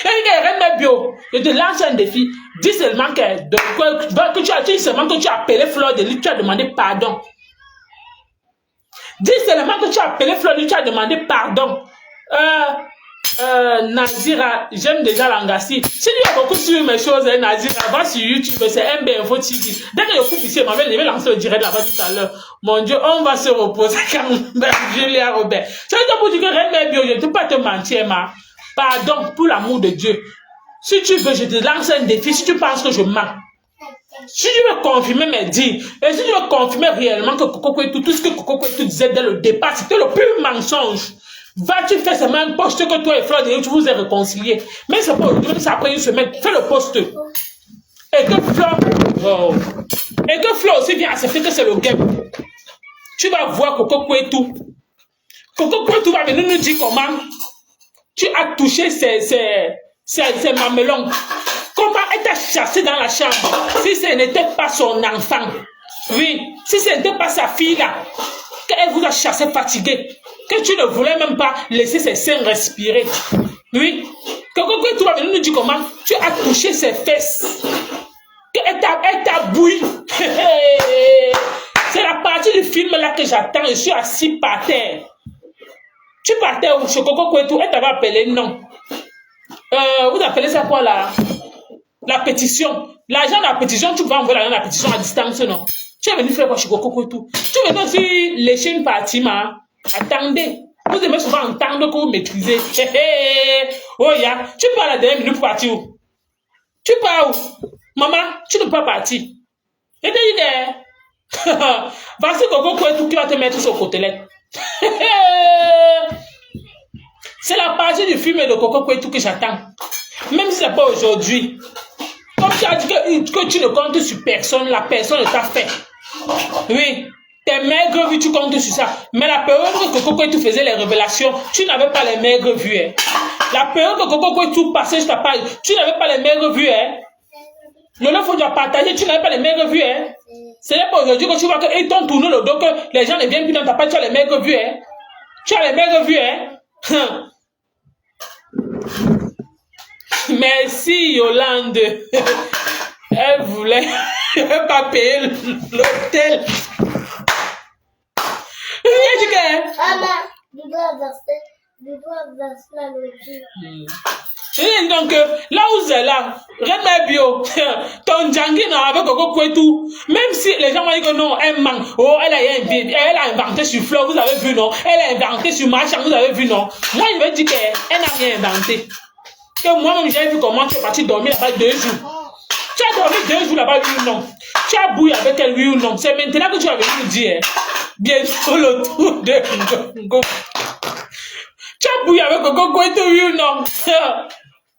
Reine Bio, je te lance un défi. Dis seulement que tu as appelé Fleur de Lys, tu as demandé pardon. Dis seulement que tu as appelé Fleur de Lys, tu as demandé pardon. Nazira, j'aime déjà l'angassi. Si tu as beaucoup suivi mes choses, Nazira, va sur YouTube, c'est MB Info TV. Dès que je coupe ici, je vais lancer le direct là-bas tout à l'heure. Mon Dieu, on va se reposer quand Julia Robert. Je vais te dire que Reine Bio, je ne peux pas te mentir, ma. Pardon, pour l'amour de Dieu. Si tu veux, je te lance un défi. Si tu penses que je mens, si tu veux confirmer mes dires, et si tu veux confirmer réellement que Coco Kwetu, tout ce que Coco Kwetu disait dès le départ, c'était le pur mensonge. Va-tu faire seulement un poste que toi et Fleur de Lys, tu vous êtes réconciliés. Mais c'est pas aujourd'hui, c'est après une semaine. Fais le poste. Et que Fleur aussi vient accepter que c'est le game. Tu vas voir Coco Kwetu. Coco Kwetu va venir nous dire comment tu as touché ces mamelons. Comment elle t'a chassé dans la chambre si ce n'était pas son enfant. Oui, si ce n'était pas sa fille là, qu'elle vous a chassé fatigué, que tu ne voulais même pas laisser ses seins respirer. Oui, que tu vas venir nous dire comment tu as touché ses fesses, qu'elle t'a bouilli. C'est la partie du film là que j'attends. Je suis assis par terre. Tu partais où chez Coco Kwetu, elle t'avait appelé non. Vous appelez ça quoi là? La pétition. L'argent de la pétition, tu vas envoyer l'argent de la pétition à distance, non? Tu es venu faire quoi chez Coco Kwetu? Tu es venu aussi lécher une partie, ma. Attendez. Vous aimez souvent entendre que vous maîtrisez. Oh, ya. Tu pars à la dernière minute pour partir où? Tu pars où? Maman, tu ne peux pas partir. Et t'es voici Coco Kwetu qui va te mettre sur le côté là. C'est la partie du film de Coco Kwetu que j'attends. Même si ce n'est pas aujourd'hui. Comme tu as dit que tu ne comptes sur personne, la personne t'a fait. Oui. Tes maigres vues, tu comptes sur ça. Mais la période que Coco Kwetu faisait les révélations, tu n'avais pas les maigres vues. Hein. La période que Coco Kwetu passait sur ta page, tu n'avais pas les maigres vues. Hein. Le neuf faut partager, tu n'avais pas les maigres vues. Hein. Ce n'est pas aujourd'hui que tu vois qu'ils t'ont tourné le dos, que les gens ne viennent plus dans ta page, tu as les maigres vues. Hein. Tu as les maigres vues. Hein. Merci Yolande. Elle voulait pas payer l'hôtel. Et donc, là où c'est là, Reine Bio, ton Djangui avec Coco Kwetu, même si les gens m'ont dit que non, elle ment, oh, elle a inventé sur Fleur, vous avez vu, non, elle a inventé sur Machin, vous avez vu, non, moi, il me dit qu'elle n'a rien inventé. Que moi-même, j'ai vu comment tu es parti dormir là-bas 2 jours. Tu as dormi 2 jours là-bas, oui ou non? Tu as bouilli avec elle, oui ou non? C'est maintenant que tu vas venir nous dire, bientôt le tour de Ngo. Tu as bouilli avec Coco Kwetu, oui ou non?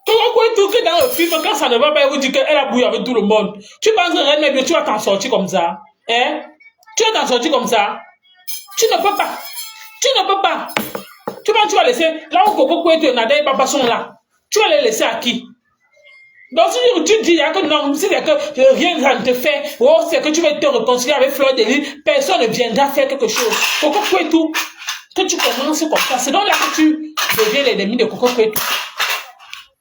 Coco Kwetu, que dans le film, quand ça ne va pas, elle vous dit qu'elle a bouilli avec tout le monde. Tu penses que Reine Bio, tu vas t'en sortir comme ça? Hein? Tu vas t'en sortir comme ça? Tu ne peux pas. Tu ne peux pas. Tu penses que tu vas laisser, là où Coco Kwetu et Nada et Papa sont là, tu vas les laisser à qui? Donc si tu dis que non, c'est que rien ne te fait, oh, c'est que tu vas te réconcilier avec Fleur de Lys, personne ne viendra faire quelque chose. Coco Kwetu, que tu commences comme ça, c'est donc là que tu deviens l'ennemi de Coco Kwetu.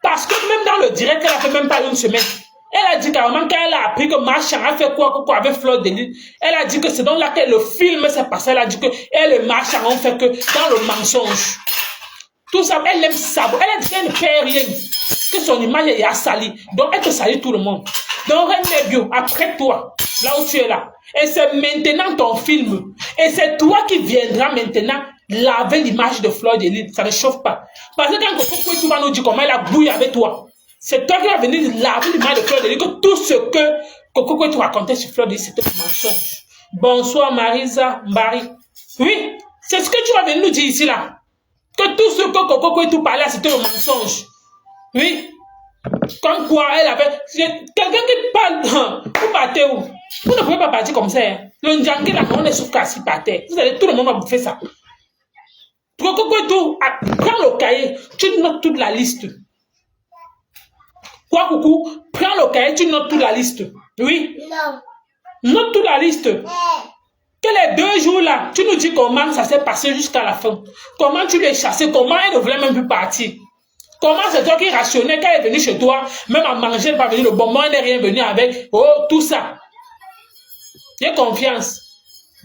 Parce que même dans le direct, elle a fait même pas 1 semaine. Elle a dit carrément qu'elle a appris que Machin a fait quoi avec Fleur de Lys. Elle a dit que c'est donc là que le film s'est passé. Elle a dit que elle et Machin ont fait que dans le mensonge. Tout ça, elle aime ça. Elle a dit qu'elle ne fait rien. Que son image est assalie. Donc, elle te salit tout le monde. Donc, Reine Bio, après toi, là où tu es là. Et c'est maintenant ton film. Et c'est toi qui viendras maintenant laver l'image de Fleur de Lys. Ça ne chauffe pas. Parce que quand Coco Kwetu va nous dire comment elle a bouillé avec toi, c'est toi qui vas venir laver l'image de Fleur de Lys. Que tout ce que Coco Kwetu racontait sur Fleur de Lys, c'était un mensonge. Bonsoir, Marisa Mbari. Oui, c'est ce que tu vas venir nous dire ici, là. Que tout ce que Coco Kwetu parlait, c'était un mensonge. Oui. Comme quoi, elle avait... Quelqu'un qui parle... Vous partez où? Vous ne pouvez pas partir comme ça. Hein. Le Ndjangi, là, on est souffre assis par terre. Vous allez, tout le monde va bouffer ça. Coco Kwetu, prends le cahier, tu notes toute la liste. Quoi, coucou? Prends le cahier, tu notes toute la liste. Oui? Non. Note toute la liste. Que les 2 jours là, tu nous dis comment ça s'est passé jusqu'à la fin. Comment tu l'as chassé, comment elle ne voulait même plus partir. Comment c'est toi qui rationnais quand elle est venue chez toi, même à manger, elle n'est pas venue le bonbon, elle n'est rien venue avec, oh, tout ça. J'ai confiance.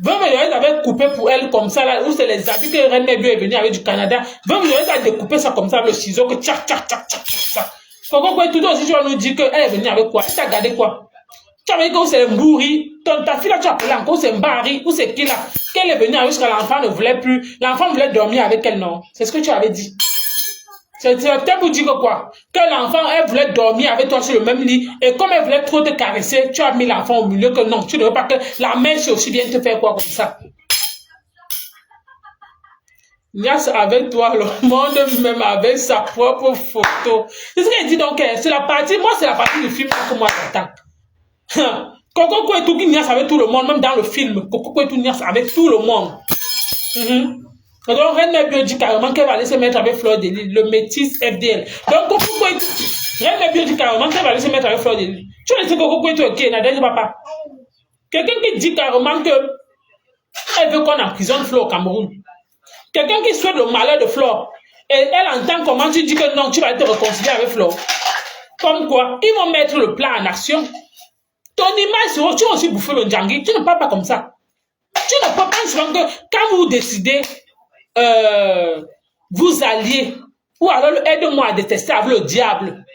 20 millions, elle avait coupé pour elle comme ça, là, où c'est les habits que Reine Bio est venue avec du Canada. 20 millions, elle a découpé ça comme ça avec le ciseau, que tchac, tchac, tchac, tchac, tchac. Pourquoi quoi, tout aussi, tu vas nous dire qu'elle est venue avec quoi? Elle t'a gardé quoi? Tu avais dit que c'est Mbouri, ta fille là, tu as appelé encore, c'est Mbari, ou c'est qui là? Qu'elle est venue avec ce que l'enfant ne voulait plus. L'enfant voulait dormir avec elle, non? C'est ce que tu avais dit. C'est peut-être pour dire que quoi? Que l'enfant, elle voulait dormir avec toi sur le même lit. Et comme elle voulait trop te caresser, tu as mis l'enfant au milieu que non. Tu ne veux pas que la mère aussi vienne te faire quoi comme ça. Nias avec toi, le monde même avec sa propre photo. C'est ce qu'elle dit donc. C'est la partie, moi c'est la partie du film que moi j'attends. Coco Kouetou qui Nias avec tout le monde, même dans le film. Coco Kouetou Nias avec tout le monde. Donc, Reine Bio dit carrément qu'elle va aller se mettre avec Fleur de Lys, le métis FDL. Donc, Coco Kouetou, Reine Bio dit carrément qu'elle va aller se mettre avec Fleur de Lys. Tu vois, c'est Coco Kouetou, ok, n'a dit papa. Quelqu'un qui dit carrément que elle veut qu'on emprisonne Fleur au Cameroun. Quelqu'un qui souhaite le malheur de Fleur. Et elle entend comment tu dis que non, tu vas te réconcilier avec Fleur. Comme quoi, ils vont mettre le plan en action. Ton image, tu vas aussi bouffer le Djangui. Tu ne parles pas comme ça. Tu ne peux pas souvent que quand vous décidez vous alliez, ou alors aide-moi à détester avec le diable,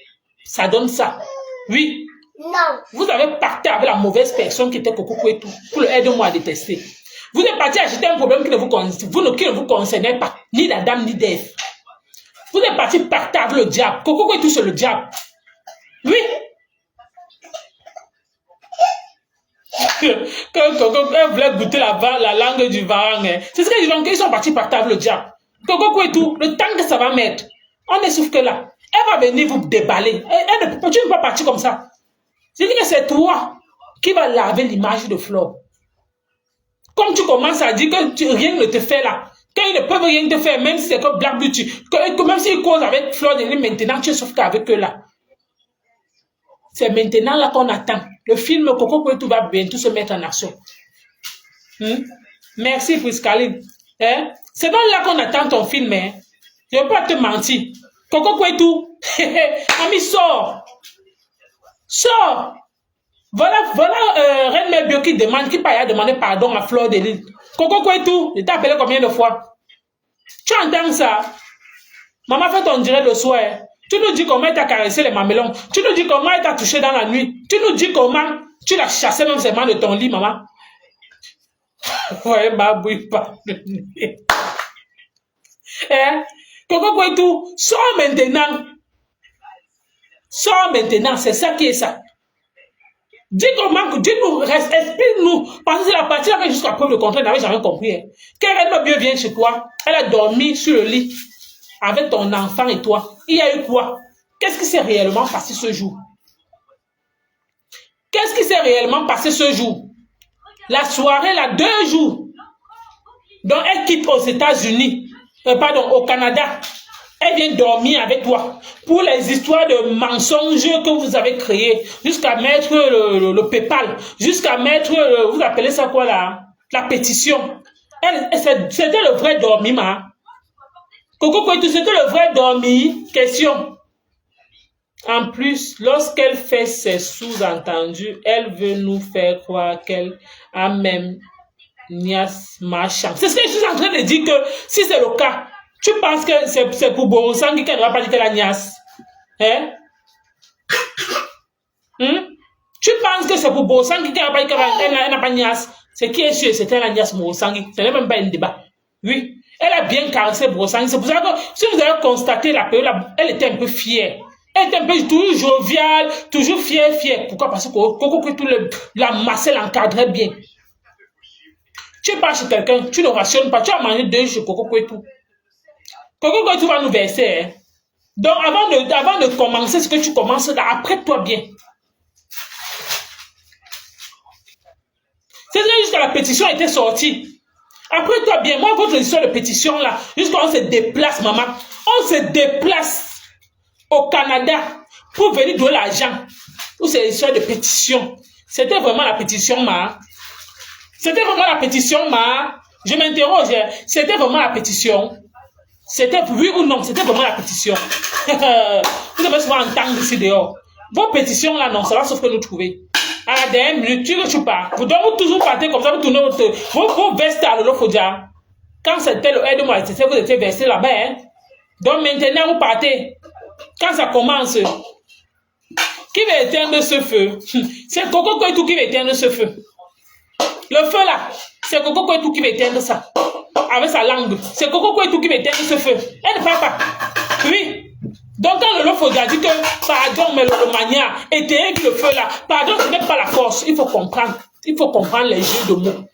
ça donne ça. Oui. Non. Vous avez pacté avec la mauvaise personne qui était Coco Kouetou pour le aide-moi à détester. Vous êtes parti acheter un problème qui ne vous concernait pas, ni la dame, ni Dave. Vous êtes parti pacter avec le diable. Coco Kouetou, c'est le diable. Oui. Quand Coco voulait goûter la langue du varang, c'est ce qu'ils disent, qu'ils sont partis pacter avec le diable. Coco Kouetou, le temps que ça va mettre, on est sauf que là, elle va venir vous déballer. Tu ne peux pas partir comme ça. C'est dit que c'est toi qui vas laver l'image de Flore. Comme tu commences à dire que rien ne te fait là, qu'ils ne peuvent rien te faire, même si c'est comme Black Beauty, même s'ils causent avec Flore de Lys maintenant, tu es sauf qu'avec eux là. C'est maintenant là qu'on attend. Le film Coco Kouetou va bientôt se mettre en action. Merci Priscaline. C'est donc là qu'on attend ton film. Je ne veux pas te mentir. Coco Kouetou, ami, sors. Sors. Voilà Reine Bio qui demande, qui a demandé pardon à Fleur de Lys. Coco Kouetou, je t'ai appelé combien de fois? Tu entends ça? Maman fait ton direct le soir. Tu nous dis comment elle t'a caressé les mamelons. Tu nous dis comment elle t'a touché dans la nuit. Tu nous dis comment tu l'as chassé même seulement de ton lit, maman. Ouais, ma bouille pas. Coco Kouetou, sors maintenant. Sors maintenant, c'est ça qui est ça. Dis-nous, explique-nous. Parce que c'est la partie là que jusqu'à preuve de contraire, elle n'avait jamais compris. Quand elle vient chez toi, elle a dormi sur le lit avec ton enfant et toi. Il y a eu quoi? Qu'est-ce qui s'est réellement passé ce jour? Qu'est-ce qui s'est réellement passé ce jour? La soirée, là, 2 jours. Donc, elle quitte aux États-Unis, au Canada. Elle vient dormir avec toi pour les histoires de mensonges que vous avez créées, jusqu'à mettre le PayPal, jusqu'à mettre, vous appelez ça quoi là? La pétition. C'était le vrai dormiment. Coco Kouetou, c'était le vrai dormi. Question. En plus, lorsqu'elle fait ses sous-entendus, elle veut nous faire croire qu'elle a même Nias marchand. C'est ce que je suis en train de dire, que si c'est le cas, tu penses que c'est pour Borosangi qu'elle ne va pas dire qu'elle a Nias? Tu penses que c'est pour Borosangi qu'elle ne va pas dire qu'elle n'a pas Nias? C'est qui est sûr, c'était la Nias Borosangi. Ce n'est même pas un débat. Oui. Elle a bien caressé Borosangi. C'est pour ça que si vous avez constaté la période, elle était un peu fière. Elle était un peu toujours joviale, toujours fière. Pourquoi? Parce que Coco Kouetou la massait, l'encadrait bien. Tu pars chez quelqu'un, tu ne rationnes pas, tu as mangé 2 chez Coco Kouetou. Coco Kouetou va nous verser. Donc avant de commencer ce que tu commences là, apprête-toi bien. C'est jusqu'à la pétition était sortie. Apprête-toi bien. Moi, votre histoire de pétition là, jusqu'à on se déplace, maman. On se déplace au Canada pour venir donner l'argent pour ces histoires de pétition. C'était vraiment la pétition, ma. C'était vraiment la pétition, ma. Je m'interroge. C'était vraiment la pétition. C'était oui ou non, c'était vraiment la pétition. Vous devez souvent entendre ici dehors. Vos pétitions là, non, ça va sauf que nous trouver. À la dernière minute, tu pars. Vous devez toujours partir comme ça, vous tournez vos vestes à l'Olofodia. Quand c'était le aide-moi, vous étiez versé là-bas. Hein? Donc maintenant, vous partez. Quand ça commence, qui va éteindre ce feu? C'est Coco Kouetou qui va éteindre ce feu. Le feu là, c'est Coco Kouetou qui va éteindre ça. Avec sa langue. C'est Coco Kouetou qui va éteindre ce feu. Elle ne parle pas. Oui. Donc quand le Lofodia dit que, pardon, mais le mania éteint le feu là, pardon, ce n'est pas la force. Il faut comprendre. Il faut comprendre les jeux de mots.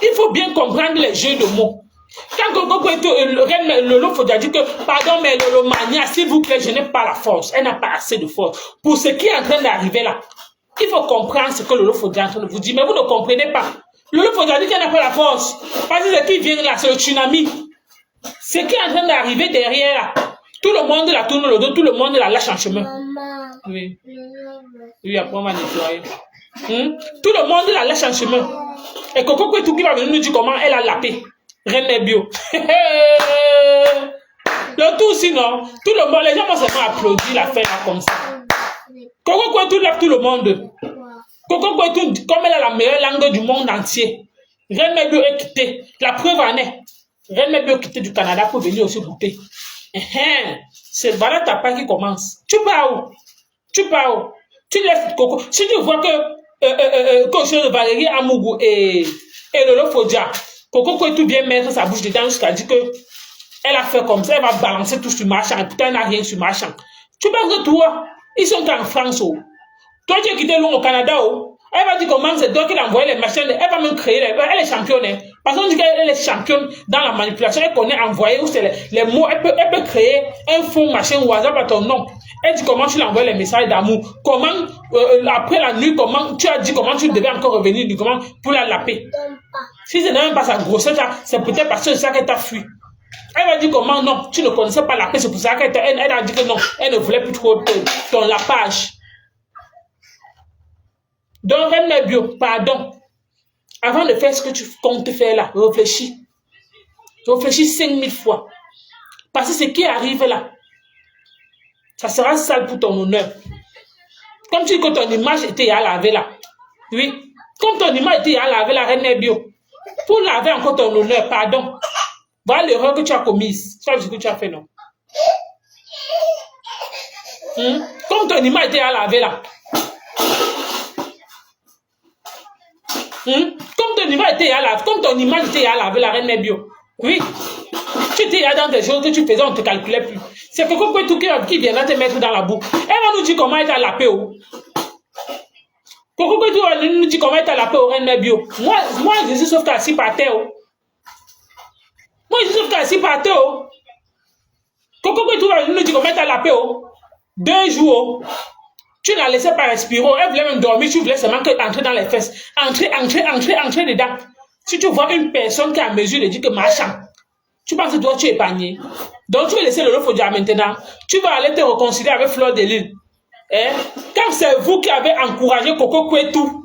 Il faut bien comprendre les jeux de mots. Quand Coco Kouetou, le Lofodia dit que, pardon, mais le mania, s'il vous plaît, je n'ai pas la force. Elle n'a pas assez de force. Pour ce qui est en train d'arriver là, il faut comprendre ce que le Lofodia est en train de vous dire. Mais vous ne comprenez pas. Le Lofodia dit qu'elle n'a pas la force. Parce que ce qui vient là, c'est le tsunami. Ce qui est en train d'arriver derrière là, tout le monde la tourne le dos, tout le monde la lâche en chemin. Maman. Oui. Oui, après on va nettoyer. Tout le monde la lâche en chemin. Et Coco Kouetou qui va venir nous dire comment elle a lapé. Reine Bio. Le tout sinon, tout le monde, les gens vont seulement applaudir l'affaire là comme ça. Coco Kouetou lave tout le monde. Coco Kouetou, comme elle a la meilleure langue du monde entier. Reine Bio est quittée. La preuve en est. Reine Bio quitté du Canada pour venir aussi goûter. C'est voilà ta part qui commence. Tu pars où? Tu pars où? Tu laisses Coco. Si tu vois que chose de Valérie Amougou et le Lofodia, Coco Kouetou vient mettre sa bouche dedans jusqu'à dire que elle a fait comme ça, elle va balancer tout sur marchand et putain elle n'a rien sur marchand. Tu penses que toi, ils sont en France oh. Toi tu es quitté loin au Canada oh. Elle va dire comment c'est toi qui a envoyé les machines, elle va même créer, elle est championne. Hein. Parce qu'on dit qu'elle est championne dans la manipulation, elle connaît envoyer où c'est les mots, elle peut créer un faux machin au hasard par ton nom. Elle dit comment tu l'envoies les messages d'amour, comment après la nuit, comment tu as dit comment tu devais encore revenir, comment pour la laper. Si ce n'est même pas sa grossesse, c'est peut-être parce que c'est ça qu'elle t'a fui. Elle va dire comment non, tu ne connaissais pas la paix, c'est pour ça qu'elle a dit que non, elle ne voulait plus trop ton lapage. Donc, Reine Bio, pardon. Avant de faire ce que tu comptes faire là, réfléchis. Réfléchis 5000 fois. Parce que ce qui arrive là, ça sera sale pour ton honneur. Comme tu dis que ton image était à laver là. Oui. Comme ton image était à laver la Reine Bio. Pour laver encore ton honneur, pardon. Voilà l'erreur que tu as commise. C'est ce que tu as fait, non? Comme ton image était à laver là. Comme ton image était à laver, comme ton image était à laver la Reine Bio. Oui. Tu étais là dans des choses que tu faisais, on ne te calculait plus. C'est Coco Kouetou qui viendra te mettre dans la boue. Elle va nous dire comment elle t'a lapé. Coco Kouetou va nous dire comment elle t'a lapé au Reine Bio. Moi, je suis sauf qu'elle s'y partait. Moi, je suis sauf qu'elle s'y partait. Coco Kouetou va nous dire comment elle t'a lapé. 2 jours. Tu n'as laissé pas respirer. Elle voulait même dormir. Tu voulais seulement entrer dans les fesses. Entrer dedans. Si tu vois une personne qui a mesure de dire que machin, tu penses que toi, tu es épargné. Donc, tu vas laisser le Lofodia maintenant. Tu vas aller te réconcilier avec Fleur de Lys. Quand c'est vous qui avez encouragé Coco Kouetou,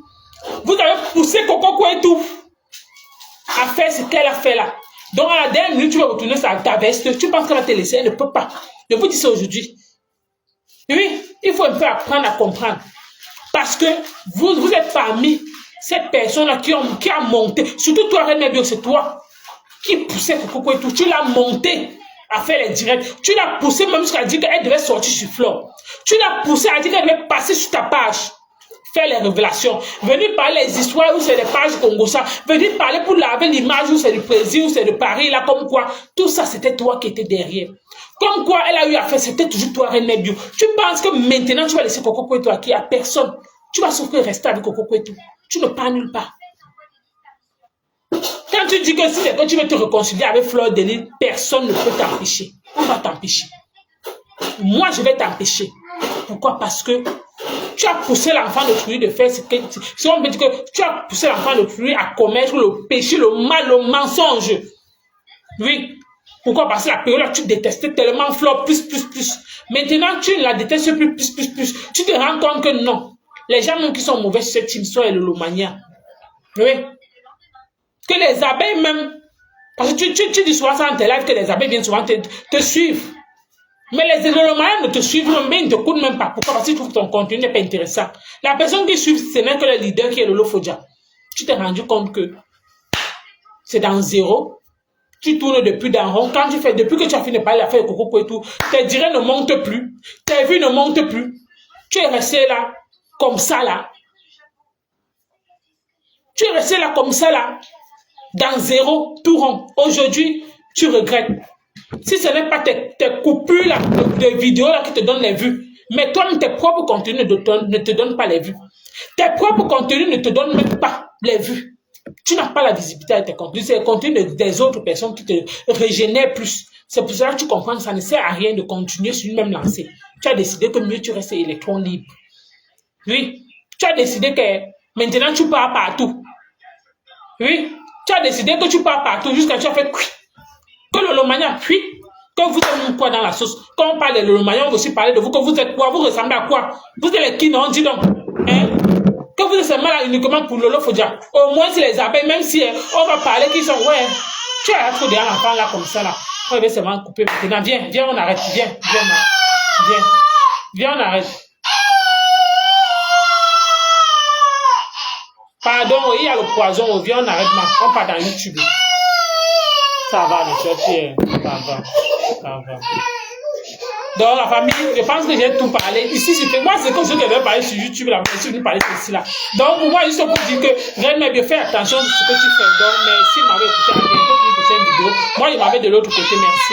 vous avez poussé Coco Kouetou à faire ce qu'elle a fait là. Donc, à la dernière minute, tu vas retourner ta veste. Tu penses qu'elle va te laisser. Elle ne peut pas. Je vous dis ça aujourd'hui. Oui, il faut un peu apprendre à comprendre. Parce que vous êtes parmi ces personnes-là qui ont monté. Surtout toi, Reine Bio, c'est toi qui poussait Coco Kouetou. Tu l'as monté à faire les directs. Tu l'as poussé même jusqu'à dire qu'elle devait sortir sur Flore. Tu l'as poussé à dire qu'elle devait passer sur ta page. Faire les révélations. Venir parler les histoires où c'est les pages Congosa. Venir parler pour laver l'image où c'est du Brésil, où c'est de Paris, là, comme quoi. Tout ça, c'était toi qui étais derrière. Comme quoi elle a eu à faire, c'était toujours toi, Reine Bio. Tu penses que maintenant, tu vas laisser Coco Kouetou qui à personne. Tu vas souffrir rester avec Coco Kouetou. Tu ne pars nulle part. Quand tu dis que si c'est que tu veux te réconcilier avec Fleur de Lys, personne ne peut t'empêcher. On va t'empêcher. Moi, je vais t'empêcher. Pourquoi? Parce que tu as poussé l'enfant de Trouille de faire ce que... Si on peut dire que tu as poussé l'enfant de Trouille à commettre le péché, le mal, le mensonge. Oui. Pourquoi? Parce que la période là, tu détestais tellement Flore, plus. Maintenant, tu ne la détestes plus. Tu te rends compte que non. Les gens même qui sont mauvais sur cette team sont et le Lomania. Oui. Que les abeilles même, Parce que tu dis souvent ça en tes lives que les abeilles viennent souvent te suivre. Mais les malades ne te suivent même, ils ne te coûtent même pas. Pourquoi? Parce qu'ils trouvent que ton contenu n'est pas intéressant. La personne qui suit, ce n'est que le leader qui est Lolo Fodja. Tu t'es rendu compte que c'est dans zéro. Tu tournes depuis dans rond. Quand tu fais, depuis que tu as fini de parler, l'affaire de Coco et tout, tes directs ne montent plus. Tes vues ne montent plus. Tu es resté là, comme ça là. Tu es resté là, comme ça là. Dans zéro, tout rond. Aujourd'hui, tu regrettes. Si ce n'est pas tes coupures là, de vidéos là, qui te donnent les vues, mais toi, tes propres contenus ne te donnent pas les vues. Tes propres contenus ne te donnent même pas les vues. Tu n'as pas la visibilité avec tes contenus. C'est les contenus des autres personnes qui te régénèrent plus. C'est pour cela que tu comprends que ça ne sert à rien de continuer sur une même lancée. Tu as décidé que mieux tu restes électron libre. Oui. Tu as décidé que maintenant tu pars partout. Oui. Tu as décidé que tu pars partout jusqu'à ce que tu as fait que le Lomania, puis que vous êtes quoi dans la sauce. Quand on parle de Lomania, on va aussi parler de vous, que vous êtes quoi, vous ressemblez à quoi. Vous êtes les qui, non, dis donc. Hein? Que vous êtes seulement là uniquement pour Lolo Fodja. Au moins, si les abeilles, même si on va parler qu'ils sont, ouais, tu as trop derrière l'enfant là comme ça là. On va seulement couper maintenant. Viens, on arrête. Viens, on arrête. Pardon, il y a le poison, viens, on arrête, on part dans YouTube. Ça va, le sortir. Ça va. Donc, la famille, je pense que j'ai tout parlé. Ici, moi, c'est comme je devais parler sur YouTube, là, mais je vais parler ceci là. Donc, pour moi, juste pour dire que, réellement, bien, fais attention à ce que tu fais. Donc, merci, m'avait écouté, à bientôt pour une prochaine vidéo. Moi, il m'avait de l'autre côté, merci.